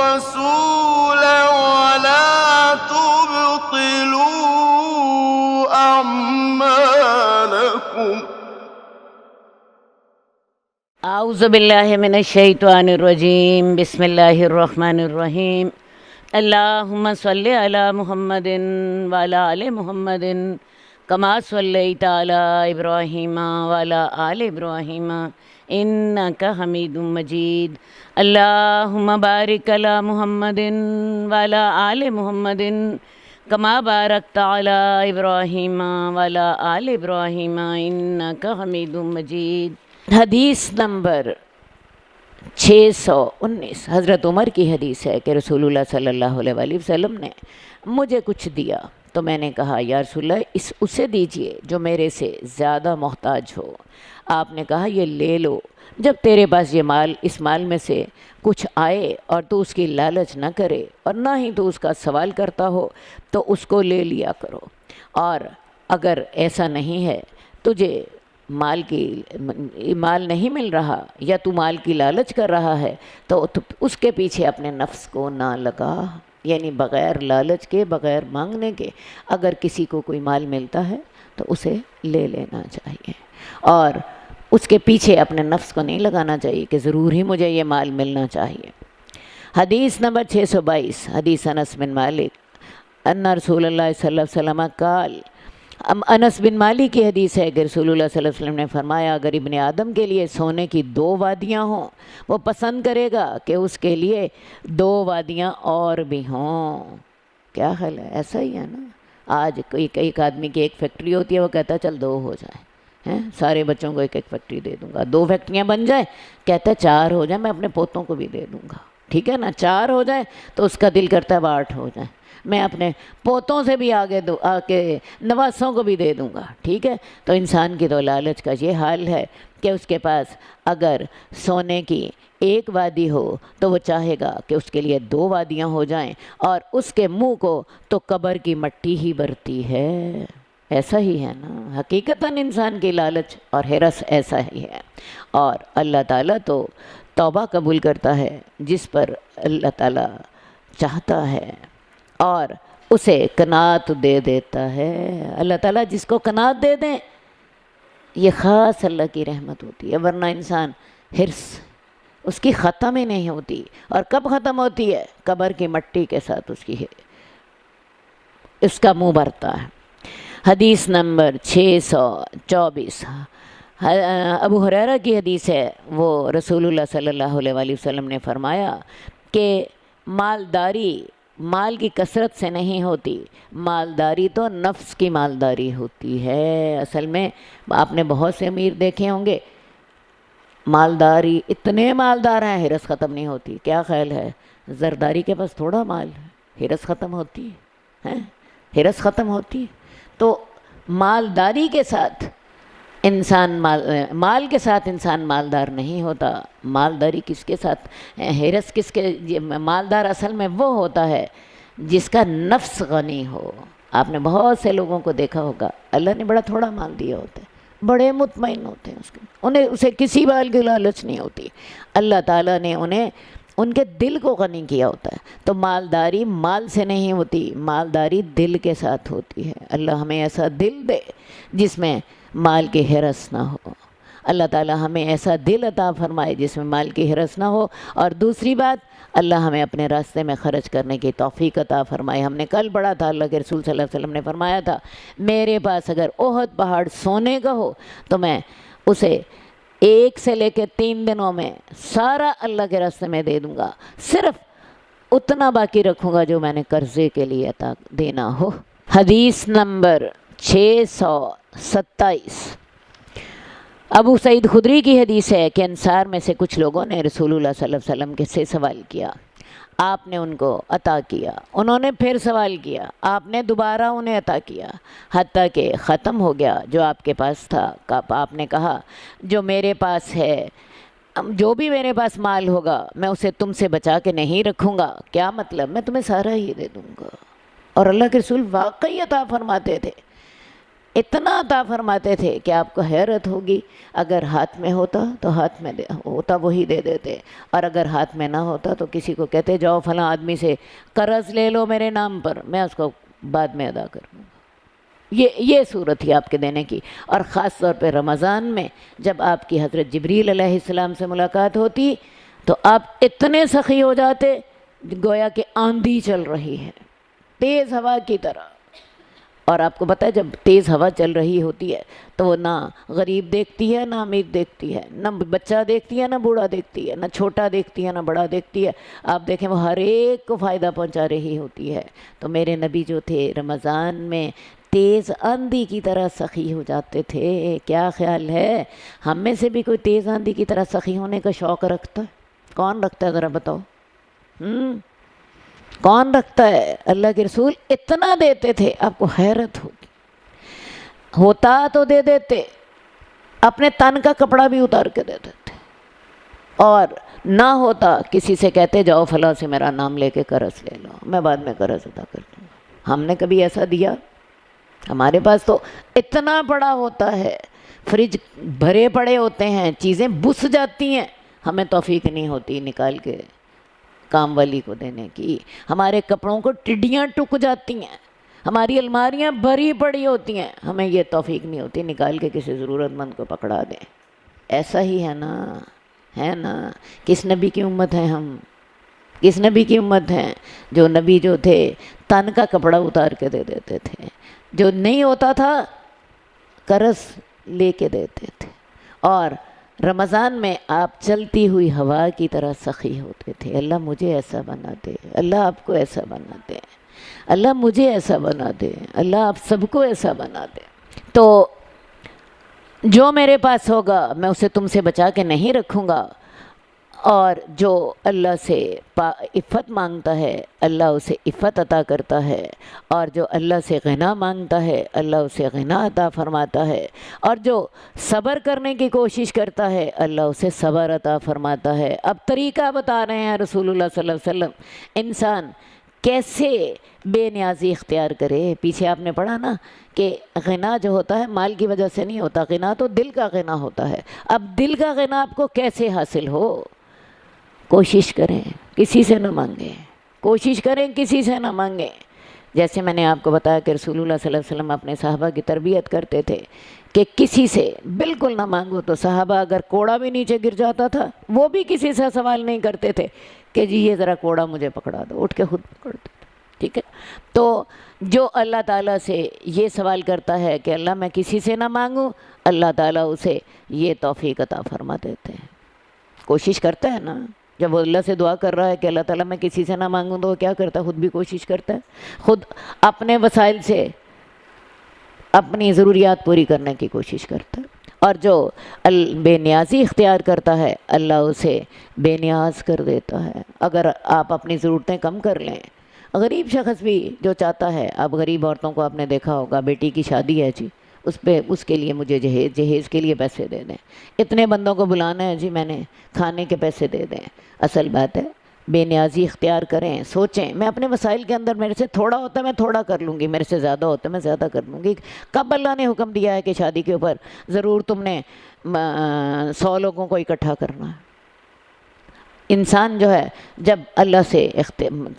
الرسول ولا تبطلوا أعمالكم. اعوذ باللہ من الشیطان الرجیم. بسم اللہ الرحمن الرحیم. اللہم صلی علی محمد وعلی آل محمد کما صلیت علی ابراہیم وعلی آل ابراہیم انک حمید مجید. اللہم بارک علی محمد وعلی آل محمد کما بارکت علی ابراہیم وعلی آل ابراہیم انک حمید مجید. حدیث نمبر 619 حضرت عمر کی حدیث ہے کہ رسول اللہ صلی اللہ علیہ وآلہ وسلم نے مجھے کچھ دیا تو میں نے کہا یا رسول اللہ اسے دیجئے جو میرے سے زیادہ محتاج ہو. آپ نے کہا یہ لے لو. جب تیرے پاس یہ مال اس مال میں سے کچھ آئے اور تو اس کی لالچ نہ کرے اور نہ ہی تو اس کا سوال کرتا ہو تو اس کو لے لیا کرو. اور اگر ایسا نہیں ہے تجھے مال نہیں مل رہا یا تو مال کی لالچ کر رہا ہے تو اس کے پیچھے اپنے نفس کو نہ لگا. یعنی بغیر لالچ کے بغیر مانگنے کے اگر کسی کو کوئی مال ملتا ہے تو اسے لے لینا چاہیے اور اس کے پیچھے اپنے نفس کو نہیں لگانا چاہیے کہ ضرور ہی مجھے یہ مال ملنا چاہیے. حدیث نمبر 622 حدیث انس بن مالک ان رسول اللہ صلی اللہ علیہ وسلم قال. انس بن مالک کی حدیث ہے کہ رسول اللہ صلی اللہ علیہ وسلم نے فرمایا اگر ابن آدم کے لیے سونے کی 2 وادیاں ہوں وہ پسند کرے گا کہ اس کے لیے 2 وادیاں اور بھی ہوں. کیا خیال ہے؟ ایسا ہی ہے نا. آج ایک آدمی کی ایک فیکٹری ہوتی ہے وہ کہتا ہے چل 2 ہو جائیں سارے بچوں کو ایک فیکٹری دے دوں گا. 2 فیکٹریاں بن جائیں کہتا ہے 4 ہو جائیں میں اپنے پوتوں کو بھی دے دوں گا. ٹھیک ہے نا. 4 ہو جائیں تو اس کا دل کرتا ہے 8 ہو جائیں میں اپنے پوتوں سے بھی آگے نواسوں کو بھی دے دوں گا. ٹھیک ہے. تو انسان کی تو لالچ کا یہ حال ہے کہ اس کے پاس اگر سونے کی 1 وادی ہو تو وہ چاہے گا کہ اس کے لیے 2 وادیاں ہو جائیں اور اس کے منہ کو تو قبر کی مٹی ہی برتی ہے. ایسا ہی ہے نا. حقیقتاً انسان کی لالچ اور ہرس ایسا ہی ہے. اور اللہ تعالیٰ تو توبہ قبول کرتا ہے جس پر اللہ تعالیٰ چاہتا ہے اور اسے قناعت دے دیتا ہے. اللہ تعالیٰ جس کو قناعت دے دیں یہ خاص اللہ کی رحمت ہوتی ہے. ورنہ انسان ہرس اس کی ختم ہی نہیں ہوتی. اور کب ختم ہوتی ہے؟ قبر کی مٹی کے ساتھ اس کا منہ بھرتا ہے. حدیث نمبر 624 ابو ہریرہ کی حدیث ہے. وہ رسول اللہ صلی اللہ علیہ وآلہ وسلم نے فرمایا کہ مالداری مال کی کثرت سے نہیں ہوتی. مالداری تو نفس کی مالداری ہوتی ہے. اصل میں آپ نے بہت سے امیر دیکھے ہوں گے مالداری اتنے مالدار ہیں ہرس ختم نہیں ہوتی. کیا خیال ہے؟ زرداری کے پاس تھوڑا مال ہے ہرس ختم ہوتی ہے ہرس ختم ہوتی. تو مالداری کے ساتھ مال کے ساتھ انسان مالدار نہیں ہوتا. مالداری کس کے ساتھ ہرس کس کے مالدار اصل میں وہ ہوتا ہے جس کا نفس غنی ہو. آپ نے بہت سے لوگوں کو دیکھا ہوگا اللہ نے بڑا تھوڑا مال دیا ہوتا ہے بڑے مطمئن ہوتے ہیں اسے کسی بال کی لالچ نہیں ہوتی. اللہ تعالیٰ نے ان کے دل کو غنی کیا ہوتا ہے. تو مالداری مال سے نہیں ہوتی مالداری دل کے ساتھ ہوتی ہے. اللہ ہمیں ایسا دل دے جس میں مال کی ہرس نہ ہو. اللہ تعالیٰ ہمیں ایسا دل عطا فرمائے جس میں مال کی ہرس نہ ہو. اور دوسری بات اللہ ہمیں اپنے راستے میں خرچ کرنے کی توفیق عطا فرمائے. ہم نے کل پڑھا تھا اللہ کے رسول صلی اللہ علیہ وسلم نے فرمایا تھا میرے پاس اگر احد پہاڑ سونے کا ہو تو میں اسے 1 سے لے کے 3 دنوں میں سارا اللہ کے راستے میں دے دوں گا. صرف اتنا باقی رکھوں گا جو میں نے قرضے کے لیے عطا دینا ہو. حدیث نمبر 627 ابو سعید خدری کی حدیث ہے کہ انصار میں سے کچھ لوگوں نے رسول اللہ صلی اللہ علیہ وسلم سے سوال کیا. آپ نے ان کو عطا کیا. انہوں نے پھر سوال کیا. آپ نے دوبارہ انہیں عطا کیا حتیٰ کہ ختم ہو گیا جو آپ کے پاس تھا. آپ نے کہا جو میرے پاس ہے جو بھی میرے پاس مال ہوگا میں اسے تم سے بچا کے نہیں رکھوں گا. کیا مطلب؟ میں تمہیں سارا ہی دے دوں گا. اور اللہ کے رسول واقعی عطا فرماتے تھے. اتنا عطا فرماتے تھے کہ آپ کو حیرت ہوگی. اگر ہاتھ میں ہوتا تو ہاتھ میں ہوتا وہی دے دیتے، اور اگر ہاتھ میں نہ ہوتا تو کسی کو کہتے جاؤ فلاں آدمی سے قرض لے لو میرے نام پر، میں اس کو بعد میں ادا کر دوں گا. یہ صورت تھی آپ کے دینے کی. اور خاص طور پہ رمضان میں جب آپ کی حضرت جبریل علیہ السلام سے ملاقات ہوتی تو آپ اتنے سخی ہو جاتے گویا کہ آندھی چل رہی ہے تیز ہوا کی طرح. اور آپ کو پتہ ہے جب تیز ہوا چل رہی ہوتی ہے تو وہ نہ غریب دیکھتی ہے نہ امیر دیکھتی ہے، نہ بچہ دیکھتی ہے نہ بوڑھا دیکھتی ہے، نہ چھوٹا دیکھتی ہے نہ بڑا دیکھتی ہے. آپ دیکھیں وہ ہر ایک کو فائدہ پہنچا رہی ہوتی ہے. تو میرے نبی جو تھے رمضان میں تیز آندھی کی طرح سخی ہو جاتے تھے. کیا خیال ہے ہم میں سے بھی کوئی تیز آندھی کی طرح سخی ہونے کا شوق رکھتا ہے؟ کون رکھتا ہے ذرا بتاؤ؟ کون رکھتا ہے؟ اللہ کے رسول اتنا دیتے تھے آپ کو حیرت ہوگی. ہوتا تو دے دیتے، اپنے تن کا کپڑا بھی اتار کے دے دیتے، اور نہ ہوتا کسی سے کہتے جاؤ فلاں سے میرا نام لے کے قرض لے لو، میں بعد میں قرض ادا کر دوں گا. ہم نے کبھی ایسا دیا؟ ہمارے پاس تو اتنا بڑا ہوتا ہے، فریج بھرے پڑے ہوتے ہیں، چیزیں بس جاتی ہیں، ہمیں توفیق نہیں ہوتی نکال کے کام والی کو دینے کی. ہمارے کپڑوں کو ٹڈیاں ٹک جاتی ہیں، ہماری الماریاں بھری پڑی ہوتی ہیں، ہمیں یہ توفیق نہیں ہوتی نکال کے کسی ضرورت مند کو پکڑا دیں. ایسا ہی ہے نا، ہے نا؟ کس نبی کی امت ہیں ہم؟ کس نبی کی امت ہیں؟ جو نبی جو تھے تن کا کپڑا اتار کے دے دیتے تھے، جو نہیں ہوتا تھا قرض لے کے دیتے تھے. اور رمضان میں آپ چلتی ہوئی ہوا کی طرح سخی ہوتے تھے. اللہ مجھے ایسا بنا دے، اللہ آپ کو ایسا بنا دے، اللہ مجھے ایسا بنا دے، اللہ آپ سب کو ایسا بنا دے. تو جو میرے پاس ہوگا میں اسے تم سے بچا کے نہیں رکھوں گا، اور جو اللہ سے عفت مانگتا ہے اللہ اسے عفت عطا کرتا ہے، اور جو اللہ سے غنا مانگتا ہے اللہ اسے غنا عطا فرماتا ہے، اور جو صبر کرنے کی کوشش کرتا ہے اللہ اسے صبر عطا فرماتا ہے. اب طریقہ بتا رہے ہیں رسول اللہ صلی اللہ علیہ وسلم انسان کیسے بے نیازی اختیار کرے. پیچھے آپ نے پڑھا نا کہ غنا جو ہوتا ہے مال کی وجہ سے نہیں ہوتا، غنا تو دل کا غنا ہوتا ہے. اب دل کا غنا آپ کو کیسے حاصل ہو؟ کوشش کریں کسی سے نہ مانگیں، کوشش کریں کسی سے نہ مانگیں. جیسے میں نے آپ کو بتایا کہ رسول اللہ صلی اللہ علیہ وسلم اپنے صحابہ کی تربیت کرتے تھے کہ کسی سے بالکل نہ مانگو. تو صحابہ اگر کوڑا بھی نیچے گر جاتا تھا وہ بھی کسی سے سوال نہیں کرتے تھے کہ جی یہ ذرا کوڑا مجھے پکڑا دو، اٹھ کے خود پکڑتے تھے. ٹھیک ہے؟ تو جو اللہ تعالیٰ سے یہ سوال کرتا ہے کہ اللہ میں کسی سے نہ مانگوں، اللہ تعالیٰ اسے یہ توفیق عطا فرما دیتے ہیں. کوشش کرتا ہے نا، جب وہ اللہ سے دعا کر رہا ہے کہ اللہ تعالیٰ میں کسی سے نہ مانگوں تو وہ کیا کرتا ہے؟ خود بھی کوشش کرتا ہے، خود اپنے وسائل سے اپنی ضروریات پوری کرنے کی کوشش کرتا ہے. اور جو بے نیازی اختیار کرتا ہے اللہ اسے بے نیاز کر دیتا ہے. اگر آپ اپنی ضرورتیں کم کر لیں، غریب شخص بھی جو چاہتا ہے، اب غریب عورتوں کو آپ نے دیکھا ہوگا، بیٹی کی شادی ہے جی، اس کے لیے مجھے جہیز کے لیے پیسے دے دیں، اتنے بندوں کو بلانا ہے جی میں نے، کھانے کے پیسے دے دیں. اصل بات ہے بے نیازی اختیار کریں، سوچیں میں اپنے وسائل کے اندر میرے سے تھوڑا ہوتا ہے میں تھوڑا کر لوں گی، میرے سے زیادہ ہوتا ہے میں زیادہ کر لوں گی. کب اللہ نے حکم دیا ہے کہ شادی کے اوپر ضرور تم نے 100 لوگوں کو اکٹھا کرنا ہے؟ انسان جو ہے جب اللہ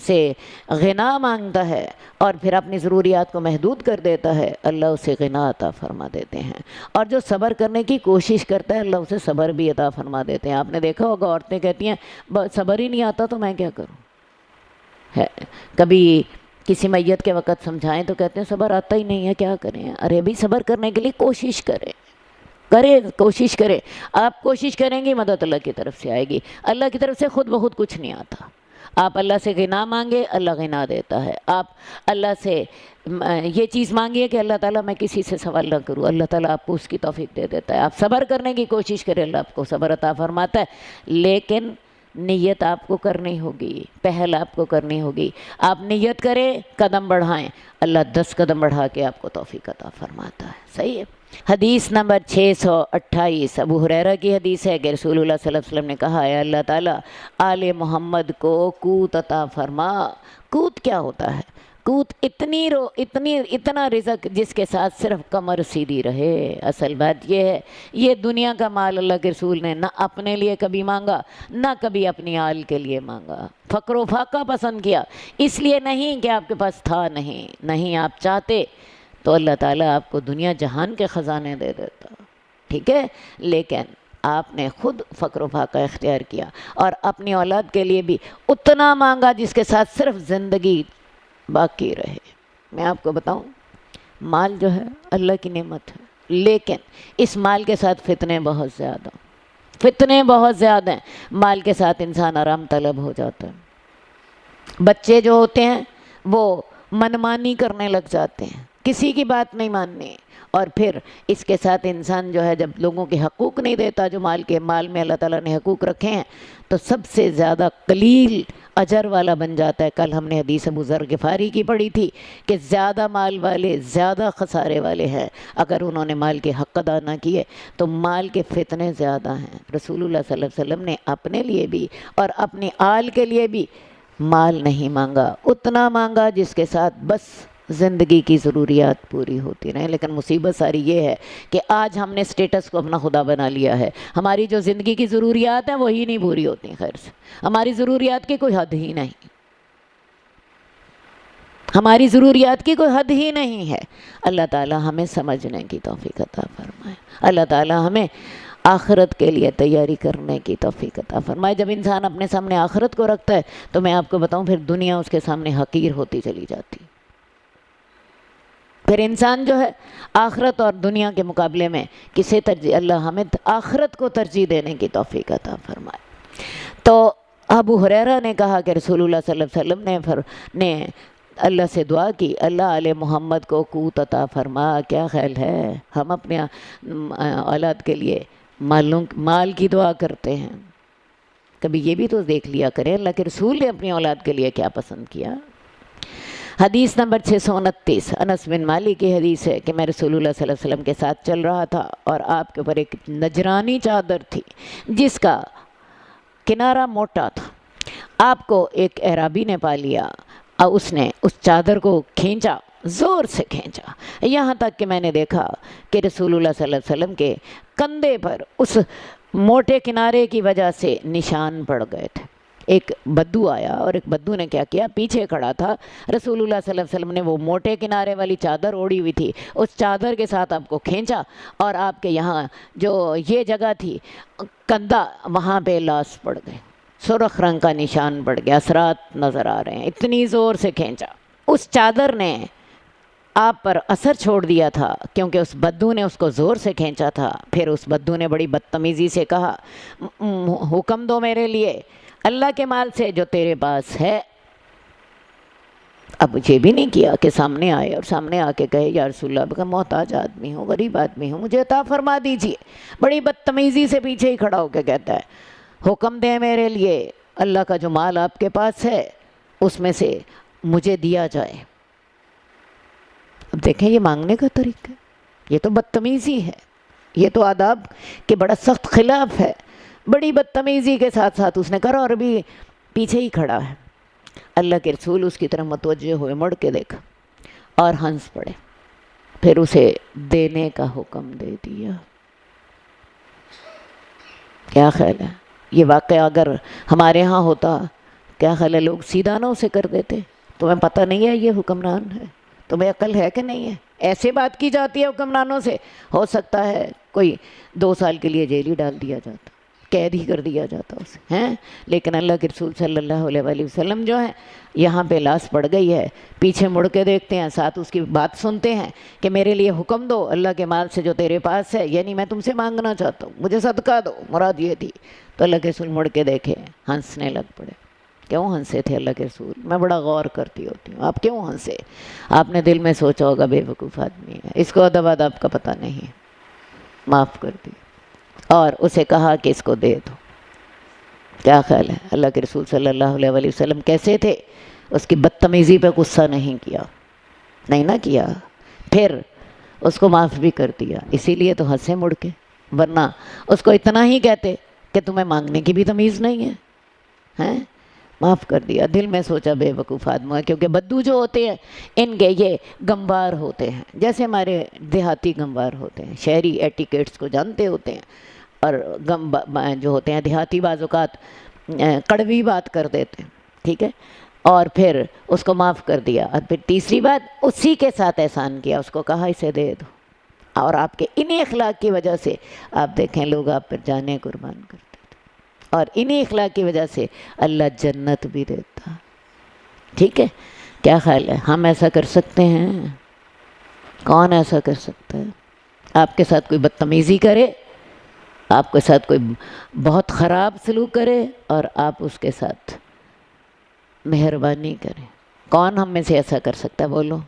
سے غنا مانگتا ہے اور پھر اپنی ضروریات کو محدود کر دیتا ہے اللہ اسے غنا عطا فرما دیتے ہیں. اور جو صبر کرنے کی کوشش کرتا ہے اللہ اسے صبر بھی عطا فرما دیتے ہیں. آپ نے دیکھا ہوگا عورتیں کہتی ہیں صبر ہی نہیں آتا تو میں کیا کروں. کبھی کسی میت کے وقت سمجھائیں تو کہتے ہیں صبر آتا ہی نہیں ہے کیا کریں. ارے بھی صبر کرنے کے لیے کوشش کوشش کریں. آپ کوشش کریں گی مدد اللہ کی طرف سے آئے گی. اللہ کی طرف سے خود بخود کچھ نہیں آتا. آپ اللہ سے غنا مانگے اللہ غنا دیتا ہے. آپ اللہ سے یہ چیز مانگیے کہ اللہ تعالیٰ میں کسی سے سوال نہ کروں، اللہ تعالیٰ آپ کو اس کی توفیق دے دیتا ہے. آپ صبر کرنے کی کوشش کریں اللہ آپ کو صبر عطا فرماتا ہے. لیکن نیت آپ کو کرنی ہوگی، پہل آپ کو کرنی ہوگی. آپ نیت کریں قدم بڑھائیں اللہ 10 قدم بڑھا کے آپ کو توفیق عطا فرماتا ہے. صحیح ہے. حدیث نمبر 628 ابو ہریرہ کی حدیث ہے کہ رسول اللہ صلی اللہ علیہ وسلم نے کہا ہے اللہ تعالیٰ آل محمد کو قوت عطا فرما. قوت کیا ہوتا ہے؟ قوت اتنا رزق جس کے ساتھ صرف کمر سیدھی رہے۔ اصل بات یہ ہے، یہ دنیا کا مال اللہ کے رسول نے نہ اپنے لیے کبھی مانگا، نہ کبھی اپنی آل کے لیے مانگا۔ فقر و فاقہ پسند کیا، اس لیے نہیں کہ آپ کے پاس تھا، نہیں آپ چاہتے تو اللہ تعالیٰ آپ کو دنیا جہان کے خزانے دے دیتا، ٹھیک ہے، لیکن آپ نے خود فقر و فاقہ اختیار کیا اور اپنی اولاد کے لیے بھی اتنا مانگا جس کے ساتھ صرف زندگی باقی رہے۔ میں آپ کو بتاؤں، مال جو ہے اللہ کی نعمت ہے، لیکن اس مال کے ساتھ فتنے بہت زیادہ ہیں۔ مال کے ساتھ انسان آرام طلب ہو جاتا ہے، بچے جو ہوتے ہیں وہ منمانی کرنے لگ جاتے ہیں، کسی کی بات نہیں ماننی، اور پھر اس کے ساتھ انسان جو ہے جب لوگوں کے حقوق نہیں دیتا، جو مال میں اللہ تعالیٰ نے حقوق رکھے ہیں، تو سب سے زیادہ قلیل اجر والا بن جاتا ہے۔ کل ہم نے حدیث ابو ذر غفاری کی پڑھی تھی کہ زیادہ مال والے زیادہ خسارے والے ہیں، اگر انہوں نے مال کے حق ادا نہ کیے تو مال کے فتنے زیادہ ہیں۔ رسول اللہ صلی اللہ علیہ وسلم نے اپنے لیے بھی اور اپنی آل کے لیے بھی مال نہیں مانگا، اتنا مانگا جس کے ساتھ بس زندگی کی ضروریات پوری ہوتی رہیں۔ لیکن مصیبت ساری یہ ہے کہ آج ہم نے سٹیٹس کو اپنا خدا بنا لیا ہے، ہماری جو زندگی کی ضروریات ہیں وہی نہیں پوری ہوتی، خیر سے ہماری ضروریات کی کوئی حد ہی نہیں، ہماری ضروریات کی کوئی حد ہی نہیں ہے۔ اللہ تعالیٰ ہمیں سمجھنے کی توفیق عطا فرمائے، اللہ تعالیٰ ہمیں آخرت کے لیے تیاری کرنے کی توفیق عطا فرمائے۔ جب انسان اپنے سامنے آخرت کو رکھتا ہے تو میں آپ کو بتاؤں پھر دنیا اس کے سامنے حقیر ہوتی چلی جاتی، پھر انسان جو ہے آخرت اور دنیا کے مقابلے میں کسے ترجیح، اللہ ہمیں آخرت کو ترجیح دینے کی توفیق عطا فرمائے۔ تو ابو ہریرہ نے کہا کہ رسول اللہ صلی اللہ علیہ وسلم نے اللہ سے دعا کی، اللہ آل محمد کو قوت عطا فرما۔ کیا خیال ہے ہم اپنے اولاد کے لیے مال کی دعا کرتے ہیں؟ کبھی یہ بھی تو دیکھ لیا کریں اللہ کے رسول نے اپنی اولاد کے لیے کیا پسند کیا۔ حدیث نمبر 629 انس بن مالک کی حدیث ہے کہ میں رسول اللہ صلی اللہ علیہ وسلم کے ساتھ چل رہا تھا اور آپ کے اوپر ایک نجرانی چادر تھی جس کا کنارہ موٹا تھا۔ آپ کو ایک اعرابی نے پا لیا اور اس نے اس چادر کو کھینچا، زور سے کھینچا، یہاں تک کہ میں نے دیکھا کہ رسول اللہ صلی اللہ علیہ وسلم کے کندھے پر اس موٹے کنارے کی وجہ سے نشان پڑ گئے تھے۔ ایک بدو آیا اور ایک بدو نے کیا کیا، پیچھے کھڑا تھا، رسول اللہ صلی اللہ علیہ وسلم نے وہ موٹے کنارے والی چادر اوڑی ہوئی تھی، اس چادر کے ساتھ آپ کو کھینچا اور آپ کے یہاں جو یہ جگہ تھی کندھا، وہاں پہ لاس پڑ گئے، سرخ رنگ کا نشان پڑ گیا، اثرات نظر آ رہے ہیں، اتنی زور سے کھینچا۔ اس چادر نے آپ پر اثر چھوڑ دیا تھا کیونکہ اس بدو نے اس کو زور سے کھینچا تھا۔ پھر اس بدو نے بڑی بدتمیزی سے کہا، حکم دو میرے لیے اللہ کے مال سے جو تیرے پاس ہے۔ اب یہ بھی نہیں کیا کہ سامنے آئے اور سامنے آ کے کہے یا رسول اللہ کا محتاج آدمی ہوں، غریب آدمی ہوں، مجھے عطا فرما دیجئے۔ بڑی بدتمیزی سے پیچھے ہی کھڑا ہو کے کہتا ہے، حکم دیں میرے لیے اللہ کا جو مال آپ کے پاس ہے اس میں سے مجھے دیا جائے۔ اب دیکھیں یہ مانگنے کا طریقہ، یہ تو بدتمیزی ہے، یہ تو آداب کے بڑا سخت خلاف ہے۔ بڑی بدتمیزی کے ساتھ ساتھ اس نے کرا اور ابھی پیچھے ہی کھڑا ہے۔ اللہ کے رسول اس کی طرف متوجہ ہوئے، مڑ کے دیکھا اور ہنس پڑے، پھر اسے دینے کا حکم دے دیا۔ کیا خیال ہے یہ واقعہ اگر ہمارے ہاں ہوتا، کیا خیال ہے لوگ سیدھانوں سے کر دیتے؟ تمہیں پتہ نہیں ہے یہ حکمران ہے؟ تمہیں عقل ہے کہ نہیں ہے؟ ایسے بات کی جاتی ہے حکمرانوں سے، ہو سکتا ہے کوئی 2 سال کے لیے جیل ہی ڈال دیا جاتا، قید ہی کر دیا جاتا اسے، ہیں؟ لیکن اللہ کے رسول صلی اللہ علیہ وآلہ وسلم جو ہیں یہاں پہ لاس پڑ گئی ہے، پیچھے مڑ کے دیکھتے ہیں، ساتھ اس کی بات سنتے ہیں کہ میرے لیے حکم دو اللہ کے مال سے جو تیرے پاس ہے، یعنی میں تم سے مانگنا چاہتا ہوں، مجھے صدقہ دو، مراد یہ تھی۔ تو اللہ کے رسول مڑ کے دیکھے، ہنسنے لگ پڑے۔ کیوں ہنسے تھے اللہ کے رسول؟ میں بڑا غور کرتی ہوتی ہوں، آپ کیوں ہنسے؟ آپ نے دل میں سوچا ہوگا بے وقوف آدمی ہے، اس کو ادب آداب کا پتہ نہیں، معاف کر دی، اور اسے کہا کہ اس کو دے دو۔ کیا خیال ہے اللہ کے رسول صلی اللہ علیہ وآلہ وسلم کیسے تھے؟ اس کی بدتمیزی پہ غصہ نہیں کیا، نہیں نہ کیا، پھر اس کو معاف بھی کر دیا، اسی لیے تو ہنسے مڑ کے، ورنہ اس کو اتنا ہی کہتے کہ تمہیں مانگنے کی بھی تمیز نہیں ہے، ہیں؟ معاف کر دیا. دل میں سوچا بے وقوف آدمی ہے, کیونکہ بدو جو ہوتے ہیں ان کے یہ گموار ہوتے ہیں, جیسے ہمارے دیہاتی گموار ہوتے ہیں, شہری ایٹیکیٹس کو جانتے ہوتے ہیں, اور جو ہوتے ہیں دیہاتی بعض اوقات کڑوی بات کر دیتے ہیں, ٹھیک ہے, اور پھر اس کو معاف کر دیا. اور پھر تیسری بات اسی کے ساتھ احسان کیا, اس کو کہا اسے دے دو, اور آپ کے انہی اخلاق کی وجہ سے آپ دیکھیں لوگ آپ پر جانیں قربان کرتے تھے, اور انہی اخلاق کی وجہ سے اللہ جنت بھی دیتا. ٹھیک ہے, کیا خیال ہے, ہم ایسا کر سکتے ہیں؟ کون ایسا کر سکتا ہے؟ آپ کے ساتھ کوئی بدتمیزی کرے, آپ کے ساتھ کوئی بہت خراب سلوک کرے, اور آپ اس کے ساتھ مہربانی کریں, کون ہم میں سے ایسا کر سکتا ہے؟ بولو.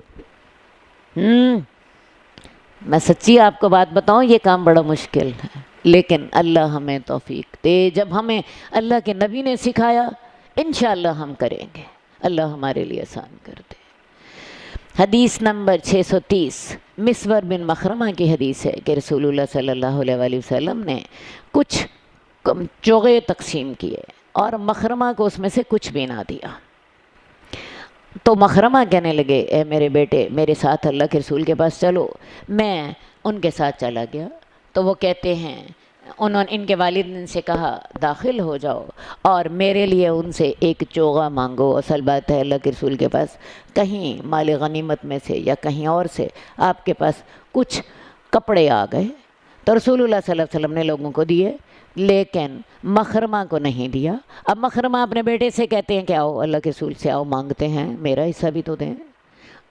میں سچی آپ کو بات بتاؤں, یہ کام بڑا مشکل ہے, لیکن اللہ ہمیں توفیق دے. جب ہمیں اللہ کے نبی نے سکھایا انشاءاللہ ہم کریں گے, اللہ ہمارے لیے آسان کر دے. حدیث نمبر 630 مسور بن مخرمہ کی حدیث ہے کہ رسول اللہ صلی اللہ علیہ وآلہ وسلم نے کچھ چوغے تقسیم کیے, اور مخرمہ کو اس میں سے کچھ بھی نہ دیا. تو مخرمہ کہنے لگے, اے میرے بیٹے میرے ساتھ اللہ کے رسول کے پاس چلو. میں ان کے ساتھ چلا گیا. تو وہ کہتے ہیں ان کے والد نے ان سے کہا داخل ہو جاؤ اور میرے لیے ان سے ایک چوغا مانگو. اصل بات ہے اللہ کے رسول کے پاس کہیں مال غنیمت میں سے یا کہیں اور سے آپ کے پاس کچھ کپڑے آ گئے, تو رسول اللہ صلی اللہ علیہ وسلم نے لوگوں کو دیے, لیکن مخرمہ کو نہیں دیا. اب مخرمہ اپنے بیٹے سے کہتے ہیں کہ آؤ اللہ کے رسول سے آؤ مانگتے ہیں, میرا حصہ بھی تو دیں.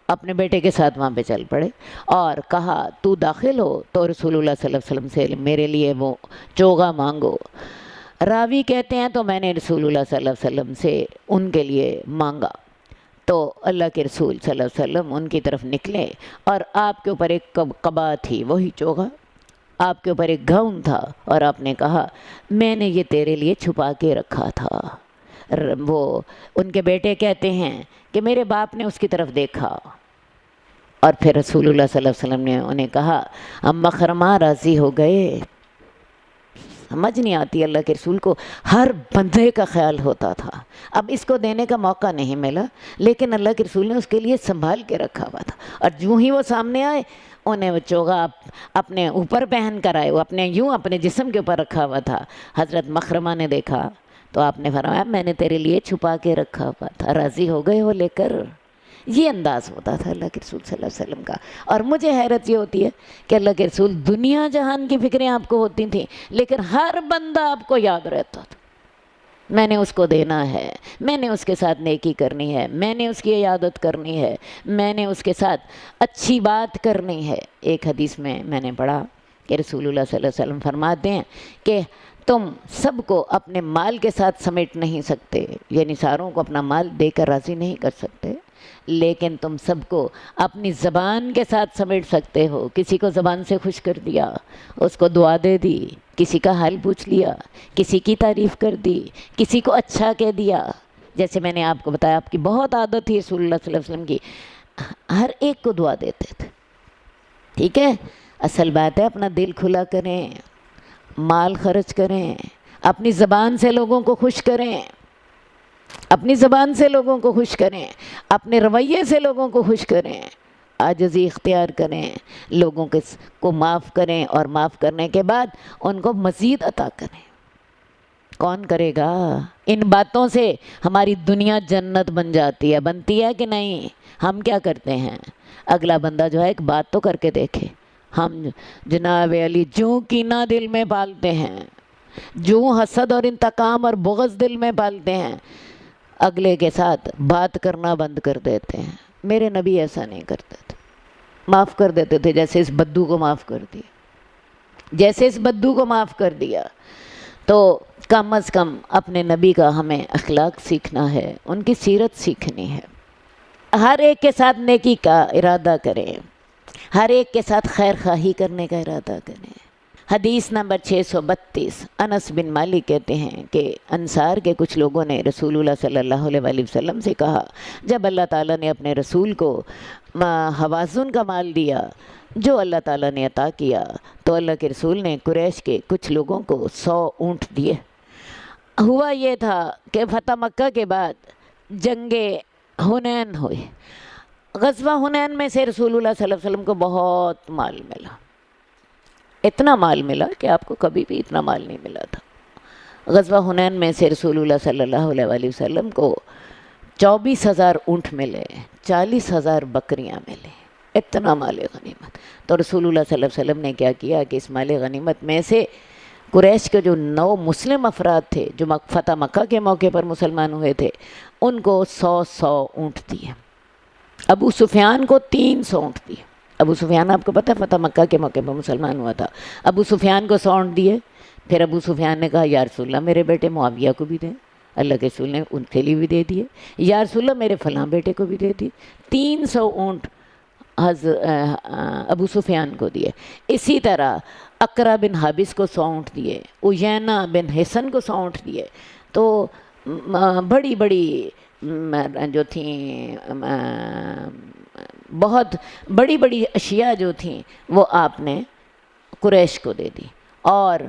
اپنے بیٹے کے ساتھ وہاں پہ چل پڑے اور کہا تو داخل ہو تو رسول اللہ صلی اللہ علیہ وسلم سے میرے لیے وہ چوغا مانگو. راوی کہتے ہیں تو میں نے رسول اللہ صلی اللہ علیہ وسلم سے ان کے لیے مانگا, تو اللہ کے رسول صلی اللہ علیہ وسلم ان کی طرف نکلے, اور آپ کے اوپر ایک قبا تھی, وہی چوغا, آپ کے اوپر ایک گاؤن تھا, اور آپ نے کہا میں نے یہ تیرے لیے چھپا کے رکھا تھا. وہ ان کے بیٹے کہتے ہیں کہ میرے باپ نے اس کی طرف دیکھا, اور پھر رسول اللہ صلی اللہ علیہ وسلم نے انہیں کہا اب مخرمہ راضی ہو گئے. سمجھ نہیں آتی, اللہ کے رسول کو ہر بندے کا خیال ہوتا تھا. اب اس کو دینے کا موقع نہیں ملا, لیکن اللہ کے رسول نے اس کے لیے سنبھال کے رکھا ہوا تھا, اور جو ہی وہ سامنے آئے انہیں وہ چوغا اپنے اوپر پہن کر آئے, وہ اپنے جسم کے اوپر رکھا ہوا تھا. حضرت مخرمہ نے دیکھا تو آپ نے فرمایا میں نے تیرے لیے چھپا کے رکھا ہوا تھا, راضی ہو گئے ہو لے کر. یہ انداز ہوتا تھا اللہ کے رسول صلی اللہ علیہ وسلم کا. اور مجھے حیرت یہ ہوتی ہے کہ اللہ کے رسول دنیا جہان کی فکریں آپ کو ہوتی تھیں, لیکن ہر بندہ آپ کو یاد رہتا تھا. میں نے اس کو دینا ہے, میں نے اس کے ساتھ نیکی کرنی ہے, میں نے اس کی عیادت کرنی ہے, میں نے اس کے ساتھ اچھی بات کرنی ہے. ایک حدیث میں نے پڑھا کہ رسول اللہ صلی اللہ علیہ وسلم فرماتے ہیں کہ تم سب کو اپنے مال کے ساتھ سمیٹ نہیں سکتے, یعنی ساروں کو اپنا مال دے کر راضی نہیں کر سکتے, لیکن تم سب کو اپنی زبان کے ساتھ سمیٹ سکتے ہو. کسی کو زبان سے خوش کر دیا, اس کو دعا دے دی, کسی کا حال پوچھ لیا, کسی کی تعریف کر دی, کسی کو اچھا کہہ دیا. جیسے میں نے آپ کو بتایا آپ کی بہت عادت تھی رسول اللہ صلی اللہ علیہ وسلم کی, ہر ایک کو دعا دیتے تھے. ٹھیک ہے, اصل بات ہے اپنا دل کھلا کریں, مال خرچ کریں, اپنی زبان سے لوگوں کو خوش کریں, اپنی زبان سے لوگوں کو خوش کریں, اپنے رویے سے لوگوں کو خوش کریں, عاجزی اختیار کریں, لوگوں کو معاف کریں, اور معاف کرنے کے بعد ان کو مزید عطا کریں. کون کرے گا؟ ان باتوں سے ہماری دنیا جنت بن جاتی ہے. بنتی ہے کہ نہیں؟ ہم کیا کرتے ہیں, اگلا بندہ جو ہے ایک بات تو کر کے دیکھے. ہم جناب علی جو کینہ دل میں پالتے ہیں, جو حسد اور انتقام اور بغض دل میں پالتے ہیں, اگلے کے ساتھ بات کرنا بند کر دیتے ہیں. میرے نبی ایسا نہیں کرتے تھے, معاف کر دیتے تھے. جیسے اس بدو کو معاف کر دیا, جیسے اس بدو کو معاف کر دیا. تو کم از کم اپنے نبی کا ہمیں اخلاق سیکھنا ہے, ان کی سیرت سیکھنی ہے. ہر ایک کے ساتھ نیکی کا ارادہ کریں, ہر ایک کے ساتھ خیر خواہی کرنے کا ارادہ کریں. حدیث نمبر 632 انس بن مالک کہتے ہیں کہ انصار کے کچھ لوگوں نے رسول اللہ صلی اللہ علیہ وآلہ وسلم سے کہا, جب اللہ تعالیٰ نے اپنے رسول کو حوازن کا مال دیا جو اللہ تعالیٰ نے عطا کیا, تو اللہ کے رسول نے قریش کے کچھ لوگوں کو 100 اونٹ دیے, ہوا یہ تھا کہ فتح مکہ کے بعد جنگ حنین ہوئی. غزوہ حنین میں سے رسول اللہ صلی اللہ علیہ وسلم کو بہت مال ملا، اتنا مال ملا کہ آپ کو کبھی بھی اتنا مال نہیں ملا تھا. غزوہ حنین میں سے رسول اللہ صلی اللہ علیہ وآلہ وسلم کو 24,000 اونٹ ملے، 40,000 بکریاں ملے، اتنا مال غنیمت. تو رسول اللہ صلی اللہ علیہ وسلم نے کیا کیا کہ اس مال غنیمت میں سے قریش کے جو 9 مسلم افراد تھے جو فتح مکہ کے موقع پر مسلمان ہوئے تھے، ان کو 100 اونٹ دیے. ابو سفیان کو 300 اونٹ دیے. ابو سفیان آپ کو پتہ ہے فتح مکہ کے موقع پر مسلمان ہوا تھا. ابو سفیان کو 100 اونٹ دیے. پھر ابو سفیان نے کہا یا رسول اللہ میرے بیٹے معاویہ کو بھی دیں. اللہ کے رسول نے ان کے لیے بھی دے دیے. یا رسول اللہ میرے فلاں بیٹے کو بھی دے دیے. 300 اونٹ ابو سفیان کو دیے. اسی طرح اقرا بن حابس کو 100 اونٹ دیے. عیینہ بن حصن کو 100 اونٹ دیے. تو بڑی بڑی جو تھیں بہت بڑی بڑی اشیاء جو تھیں وہ آپ نے قریش کو دے دی اور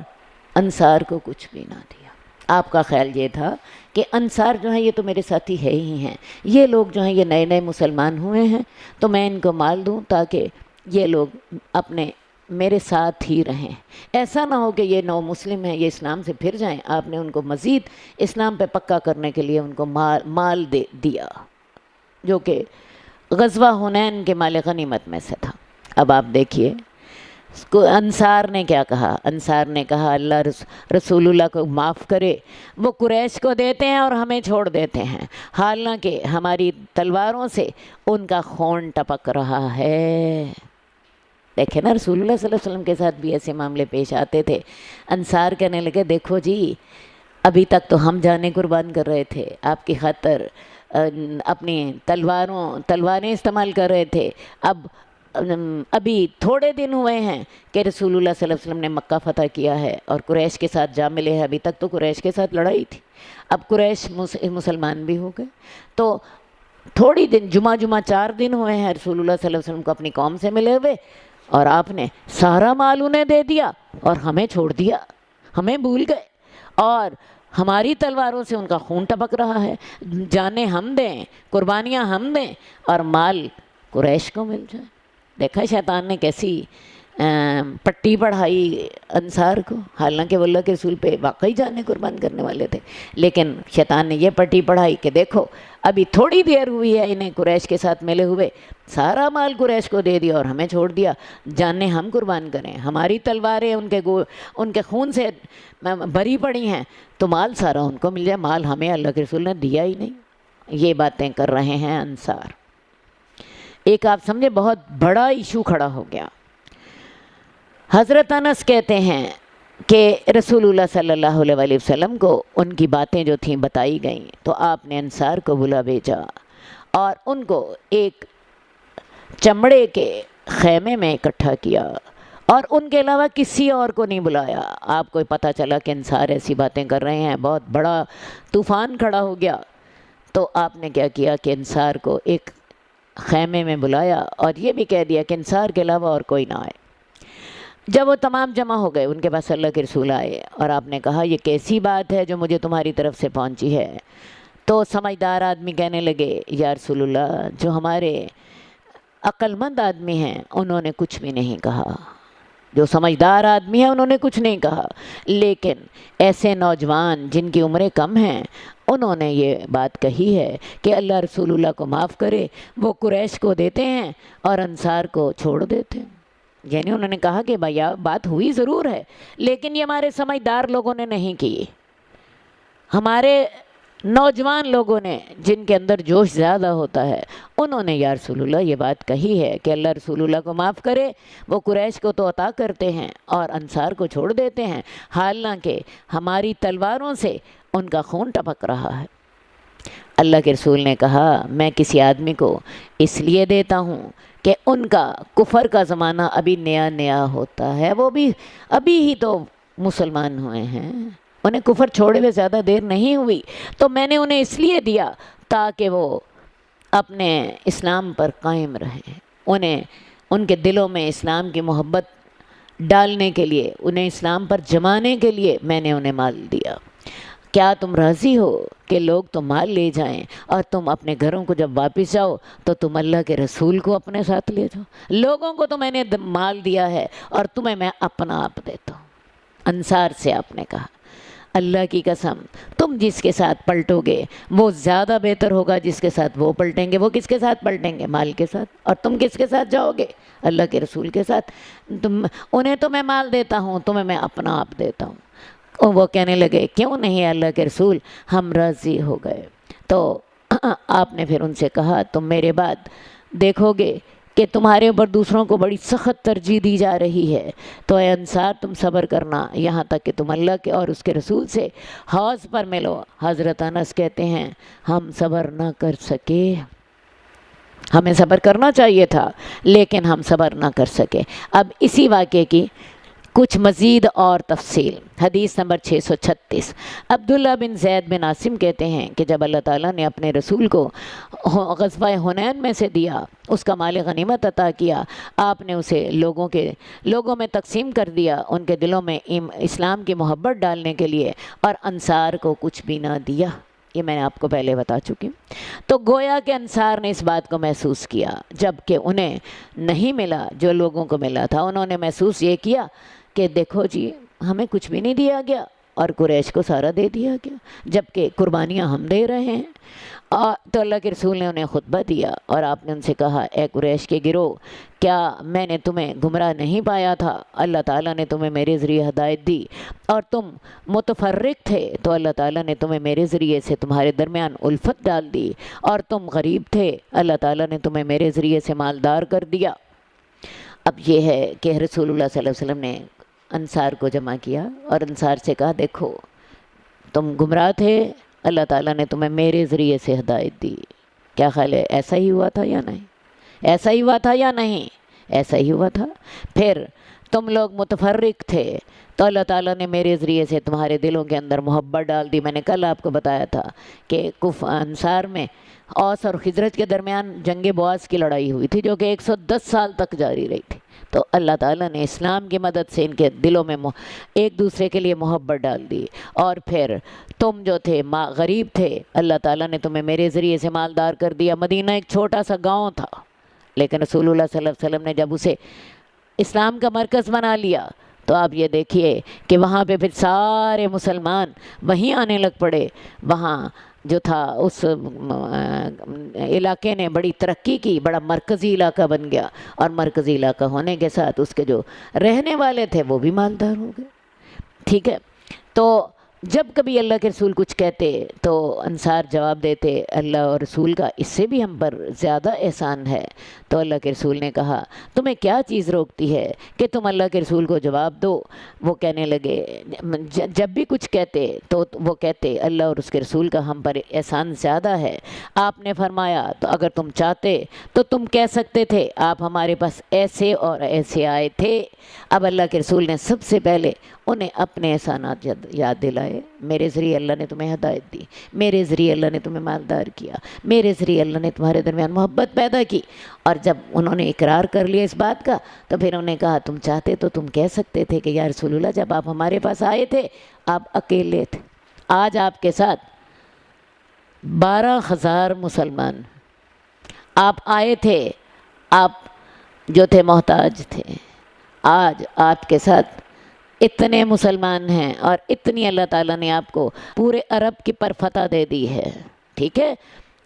انصار کو کچھ بھی نہ دیا. آپ کا خیال یہ تھا کہ انصار جو ہیں یہ تو میرے ساتھی ہے ہی ہیں، یہ لوگ جو ہیں یہ نئے نئے مسلمان ہوئے ہیں تو میں ان کو مال دوں تاکہ یہ لوگ اپنے میرے ساتھ ہی رہیں. ایسا نہ ہو کہ یہ نو مسلم ہیں یہ اسلام سے پھر جائیں. آپ نے ان کو مزید اسلام پہ پکا کرنے کے لیے ان کو مال دیا جو کہ غزوہ حنین کے مال غنیمت میں سے تھا. اب آپ دیکھیے انصار نے کیا کہا. انصار نے کہا اللہ رسول اللہ کو معاف کرے، وہ قریش کو دیتے ہیں اور ہمیں چھوڑ دیتے ہیں، حالانکہ ہماری تلواروں سے ان کا خون ٹپک رہا ہے. دیکھیں نا رسول اللہ صلی اللہ علیہ وسلم کے ساتھ بھی ایسے معاملے پیش آتے تھے. انصار کہنے لگے دیکھو جی ابھی تک تو ہم جانیں قربان کر رہے تھے آپ کی خاطر، اپنی تلواریں استعمال کر رہے تھے، ابھی تھوڑے دن ہوئے ہیں کہ رسول اللہ صلی اللہ علیہ وسلم نے مکہ فتح کیا ہے اور قریش کے ساتھ جا ملے ہیں. ابھی تک تو قریش کے ساتھ لڑائی تھی، اب قریش مسلمان بھی ہو گئے. تو تھوڑی دن جمعہ 4 دن ہوئے ہیں رسول اللہ صلی اللہ علیہ وسلم کو اپنی قوم سے ملے ہوئے اور آپ نے سارا مال انہیں دے دیا اور ہمیں چھوڑ دیا، ہمیں بھول گئے اور ہماری تلواروں سے ان کا خون ٹپک رہا ہے. جانیں ہم دیں، قربانیاں ہم دیں اور مال قریش کو مل جائے. دیکھا شیطان نے کیسی پٹی پڑھائی انصار کو، حالانکہ وہ اللہ کے رسول پہ واقعی جانیں قربان کرنے والے تھے، لیکن شیطان نے یہ پٹی پڑھائی کہ دیکھو ابھی تھوڑی دیر ہوئی ہے انہیں قریش کے ساتھ ملے ہوئے، سارا مال قریش کو دے دیا اور ہمیں چھوڑ دیا. جانیں ہم قربان کریں، ہماری تلواریں ان کے خون سے بھری پڑی ہیں تو مال سارا ان کو مل جائے، مال ہمیں اللہ کے رسول نے دیا ہی نہیں. یہ باتیں کر رہے ہیں انصار. ایک آپ سمجھے بہت بڑا ایشو کھڑا ہو گیا. حضرت انس کہتے ہیں کہ رسول اللہ صلی اللہ علیہ وآلہ وسلم کو ان کی باتیں جو تھیں بتائی گئیں تو آپ نے انصار کو بلا بھیجا اور ان کو ایک چمڑے کے خیمے میں اکٹھا کیا اور ان کے علاوہ کسی اور کو نہیں بلایا. آپ کو پتہ چلا کہ انصار ایسی باتیں کر رہے ہیں، بہت بڑا طوفان کھڑا ہو گیا. تو آپ نے کیا کیا کہ انصار کو ایک خیمے میں بلایا اور یہ بھی کہہ دیا کہ انصار کے علاوہ اور کوئی نہ آئے. جب وہ تمام جمع ہو گئے ان کے پاس اللہ کے رسول آئے اور آپ نے کہا یہ کیسی بات ہے جو مجھے تمہاری طرف سے پہنچی ہے. تو سمجھدار آدمی کہنے لگے یا رسول اللہ جو ہمارے عقل مند آدمی ہیں انہوں نے کچھ بھی نہیں کہا، جو سمجھدار آدمی ہیں انہوں نے کچھ نہیں کہا، لیکن ایسے نوجوان جن کی عمریں کم ہیں انہوں نے یہ بات کہی ہے کہ اللہ رسول اللہ کو معاف کرے، وہ قریش کو دیتے ہیں اور انصار کو چھوڑ دیتے ہیں. یعنی انہوں نے کہا کہ بھیا بات ہوئی ضرور ہے لیکن یہ ہمارے سمجھدار لوگوں نے نہیں کی، ہمارے نوجوان لوگوں نے جن کے اندر جوش زیادہ ہوتا ہے انہوں نے یا رسول اللہ یہ بات کہی ہے کہ اللہ رسول اللہ کو معاف کرے، وہ قریش کو تو عطا کرتے ہیں اور انصار کو چھوڑ دیتے ہیں، حالانکہ ہماری تلواروں سے ان کا خون ٹپک رہا ہے. اللہ کے رسول نے کہا میں کسی آدمی کو اس لیے دیتا ہوں کہ ان کا کفر کا زمانہ ابھی نیا ہوتا ہے، وہ بھی ابھی ہی تو مسلمان ہوئے ہیں، انہیں کفر چھوڑے ہوئے زیادہ دیر نہیں ہوئی، تو میں نے انہیں اس لیے دیا تاکہ وہ اپنے اسلام پر قائم رہیں. انہیں ان کے دلوں میں اسلام کی محبت ڈالنے کے لیے، انہیں اسلام پر جمانے کے لیے میں نے انہیں مال دیا. کیا تم راضی ہو کہ لوگ تو مال لے جائیں اور تم اپنے گھروں کو جب واپس جاؤ تو تم اللہ کے رسول کو اپنے ساتھ لے جاؤ؟ لوگوں کو تو میں نے مال دیا ہے اور تمہیں میں اپنا آپ دیتا ہوں۔ انصار سے آپ نے کہا اللہ کی قسم تم جس کے ساتھ پلٹو گے وہ زیادہ بہتر ہوگا جس کے ساتھ وہ پلٹیں گے۔ وہ کس کے ساتھ پلٹیں گے؟ مال کے ساتھ۔ اور تم کس کے ساتھ جاؤ گے؟ اللہ کے رسول کے ساتھ۔ انہیں تو میں مال دیتا ہوں، تمہیں میں اپنا آپ دیتا ہوں۔ اور وہ کہنے لگے کیوں نہیں اللہ کے رسول، ہم راضی ہو گئے۔ تو آپ نے پھر ان سے کہا تم میرے بعد دیکھو گے کہ تمہارے اوپر دوسروں کو بڑی سخت ترجیح دی جا رہی ہے، تو اے انصار تم صبر کرنا یہاں تک کہ تم اللہ کے اور اس کے رسول سے حوض پر ملو۔ حضرت انس کہتے ہیں ہم صبر نہ کر سکے، ہمیں صبر کرنا چاہیے تھا لیکن ہم صبر نہ کر سکے۔ اب اسی واقعے کی کچھ مزید اور تفصیل، حدیث نمبر 636۔ عبداللہ بن زید بن عاصم کہتے ہیں کہ جب اللہ تعالیٰ نے اپنے رسول کو غزوہ حنین میں سے دیا، اس کا مال غنیمت عطا کیا، آپ نے اسے لوگوں میں تقسیم کر دیا ان کے دلوں میں اسلام کی محبت ڈالنے کے لیے، اور انصار کو کچھ بھی نہ دیا۔ یہ میں نے آپ کو پہلے بتا چکی ہوں۔ تو گویا کہ انصار نے اس بات کو محسوس کیا، جب کہ انہیں نہیں ملا جو لوگوں کو ملا تھا۔ انہوں نے محسوس یہ کیا کہ دیکھو جی ہمیں کچھ بھی نہیں دیا گیا اور قریش کو سارا دے دیا گیا، جبکہ قربانیاں ہم دے رہے ہیں۔ تو اللہ کے رسول نے انہیں خطبہ دیا اور آپ نے ان سے کہا اے قریش کے گروہ، کیا میں نے تمہیں گمراہ نہیں پایا تھا؟ اللہ تعالیٰ نے تمہیں میرے ذریعے ہدایت دی اور تم متفرق تھے تو اللہ تعالیٰ نے تمہیں میرے ذریعے سے تمہارے درمیان الفت ڈال دی، اور تم غریب تھے اللہ تعالیٰ نے تمہیں میرے ذریعے سے مالدار کر دیا۔ اب یہ ہے کہ رسول اللہ صلی اللہ علیہ وسلم نے انصار کو جمع کیا اور انصار سے کہا دیکھو تم گمراہ تھے، اللہ تعالیٰ نے تمہیں میرے ذریعے سے ہدایت دی۔ کیا خیال ہے ایسا ہی ہوا تھا یا نہیں؟ ایسا ہی ہوا تھا یا نہیں؟ ایسا ہی ہوا تھا۔ پھر تم لوگ متفرق تھے تو اللہ تعالیٰ نے میرے ذریعے سے تمہارے دلوں کے اندر محبت ڈال دی۔ میں نے کل آپ کو بتایا تھا کہ انصار میں اوس اور خزرج کے درمیان جنگ بواس کی لڑائی ہوئی تھی جو کہ 110 سال تک جاری رہی تھی۔ تو اللہ تعالیٰ نے اسلام کی مدد سے ان کے دلوں میں ایک دوسرے کے لیے محبت ڈال دی، اور پھر تم جو تھے غریب تھے اللہ تعالیٰ نے تمہیں میرے ذریعے سے مالدار کر دیا۔ مدینہ ایک چھوٹا سا گاؤں تھا لیکن رسول اللہ صلی اللہ علیہ وسلم نے جب اسے اسلام کا مرکز بنا لیا تو آپ یہ دیکھیے کہ وہاں پہ پھر سارے مسلمان وہیں آنے لگ پڑے۔ وہاں جو تھا اس علاقے نے بڑی ترقی کی، بڑا مرکزی علاقہ بن گیا، اور مرکزی علاقہ ہونے کے ساتھ اس کے جو رہنے والے تھے وہ بھی مالدار ہو گئے۔ ٹھیک ہے، تو جب کبھی اللہ کے رسول کچھ کہتے تو انصار جواب دیتے اللہ اور رسول کا اس سے بھی ہم پر زیادہ احسان ہے۔ تو اللہ کے رسول نے کہا تمہیں کیا چیز روکتی ہے کہ تم اللہ کے رسول کو جواب دو؟ وہ کہنے لگے جب بھی کچھ کہتے تو وہ کہتے اللہ اور اس کے رسول کا ہم پر احسان زیادہ ہے۔ آپ نے فرمایا تو اگر تم چاہتے تو تم کہہ سکتے تھے آپ ہمارے پاس ایسے اور ایسے آئے تھے۔ اب اللہ کے رسول نے سب سے پہلے انہیں اپنے احسانات یاد دلائے۔ میرے ذریعے اللہ نے تمہیں ہدایت دی، میرے ذریعے اللہ نے تمہیں مالدار کیا، میرے ذریعے اللہ نے تمہارے درمیان محبت پیدا کی۔ اور جب انہوں نے اقرار کر لیا اس بات کا تو پھر انہوں نے کہا تم چاہتے تو تم کہہ سکتے تھے کہ یا رسول اللہ جب آپ ہمارے پاس آئے تھے آپ اکیلے تھے، آج آپ کے ساتھ 12,000 مسلمان، آپ آئے تھے آپ جو تھے محتاج تھے، آج آپ کے ساتھ اتنے مسلمان ہیں اور اتنی اللہ تعالیٰ نے آپ کو پورے عرب کی پر فتح دے دی ہے۔ ٹھیک ہے،